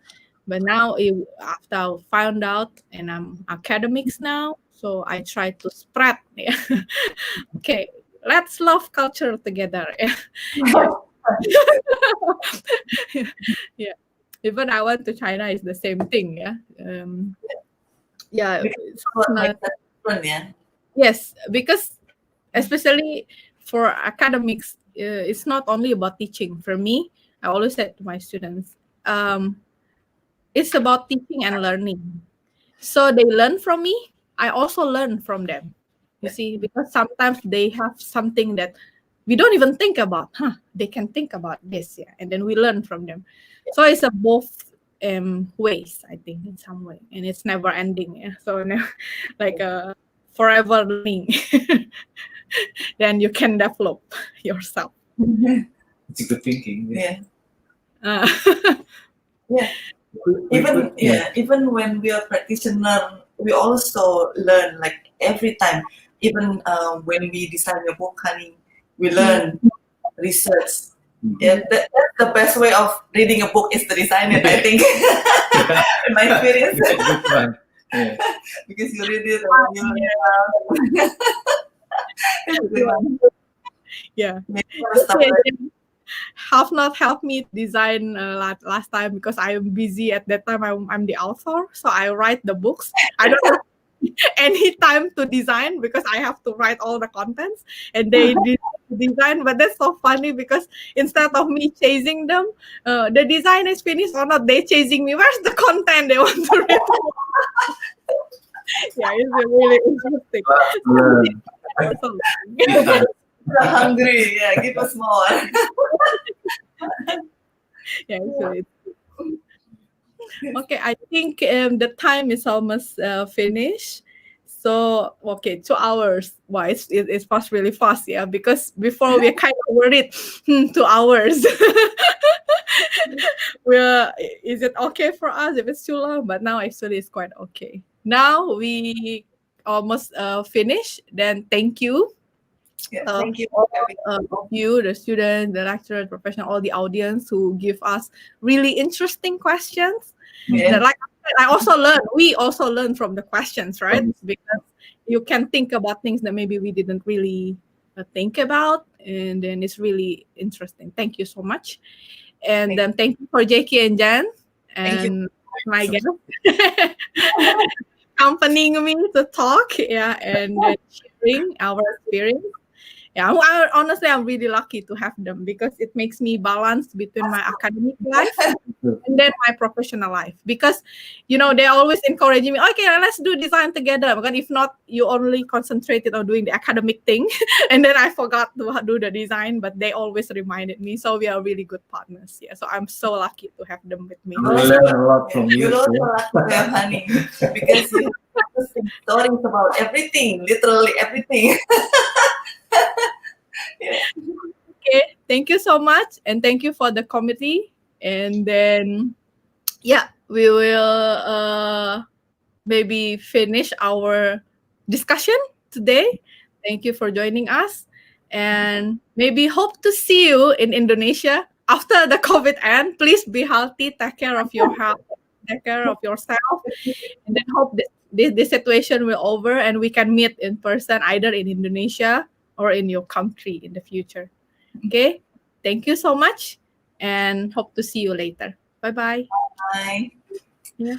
But now, after I found out, and I'm academics now, so I try to spread. Okay, let's love culture together. Even I went to China, it's the same thing. Yes, because especially for academics, it's not only about teaching. For me, I always said to my students, it's about teaching and learning. So they learn from me. I also learn from them. You see, because sometimes they have something that we don't even think about, they can think about this, and then we learn from them. So it's a both ways, I think, in some way, and it's never ending. So like a forever learning. Then you can develop yourself. It's a good thinking. Yeah. Uh, Yeah. Even when we are practitioner, we also learn like every time. Even when we design your book, Hanny, we learn research. Yeah, that's the best way of reading a book is to design it, I think. In my experience. It's a good one. Yeah. Because you read it and you learn. It's a good one. yeah. Maybe I'll stop Okay, there. then HALFNOT helped me design last time because I am busy at that time. I'm the author, so I write the books. I don't have any time to design because I have to write all the contents, and they design. But that's so funny because instead of me chasing them, the design is finished or not, they chasing me. Where's the content they want to read? Yeah, it's really interesting. Learn. We're hungry. Yeah, give us more. Yeah, so okay, I think the time is almost finished. So, okay, 2 hours. Wow, it's passed really fast, yeah, because before we kind of worried, 2 hours. Is it okay for us if it's too long? But now actually it's quite okay. Now we almost finished. Then thank you. Yeah, thank you. Of you, the students, the lecturers, professional, all the audience who give us really interesting questions. Yeah. That, like I also learned, we also learn from the questions, right? Because you can think about things that maybe we didn't really think about, and then it's really interesting. Thank you so much. And then thank you for Jacky and Jan and my guest accompanying me to talk, and sharing our experience. Yeah, honestly, I'm really lucky to have them because it makes me balance between my academic life and then my professional life. Because, they always encouraging me, okay, let's do design together. Because if not, you only concentrated on doing the academic thing. And then I forgot to do the design, but they always reminded me. So we are really good partners. Yeah, so I'm so lucky to have them with me. We learn a lot from you. You're also lucky to have Hanny because you have interesting stories about everything, literally everything. Okay, thank you so much, and thank you for the committee. And then, we will maybe finish our discussion today. Thank you for joining us, and maybe hope to see you in Indonesia after the COVID end. Please be healthy, take care of your health, take care of yourself, and then hope this situation will over and we can meet in person either in Indonesia or in your country in the future. Okay, thank you so much, and hope to see you later. Bye-bye. Bye. Yeah.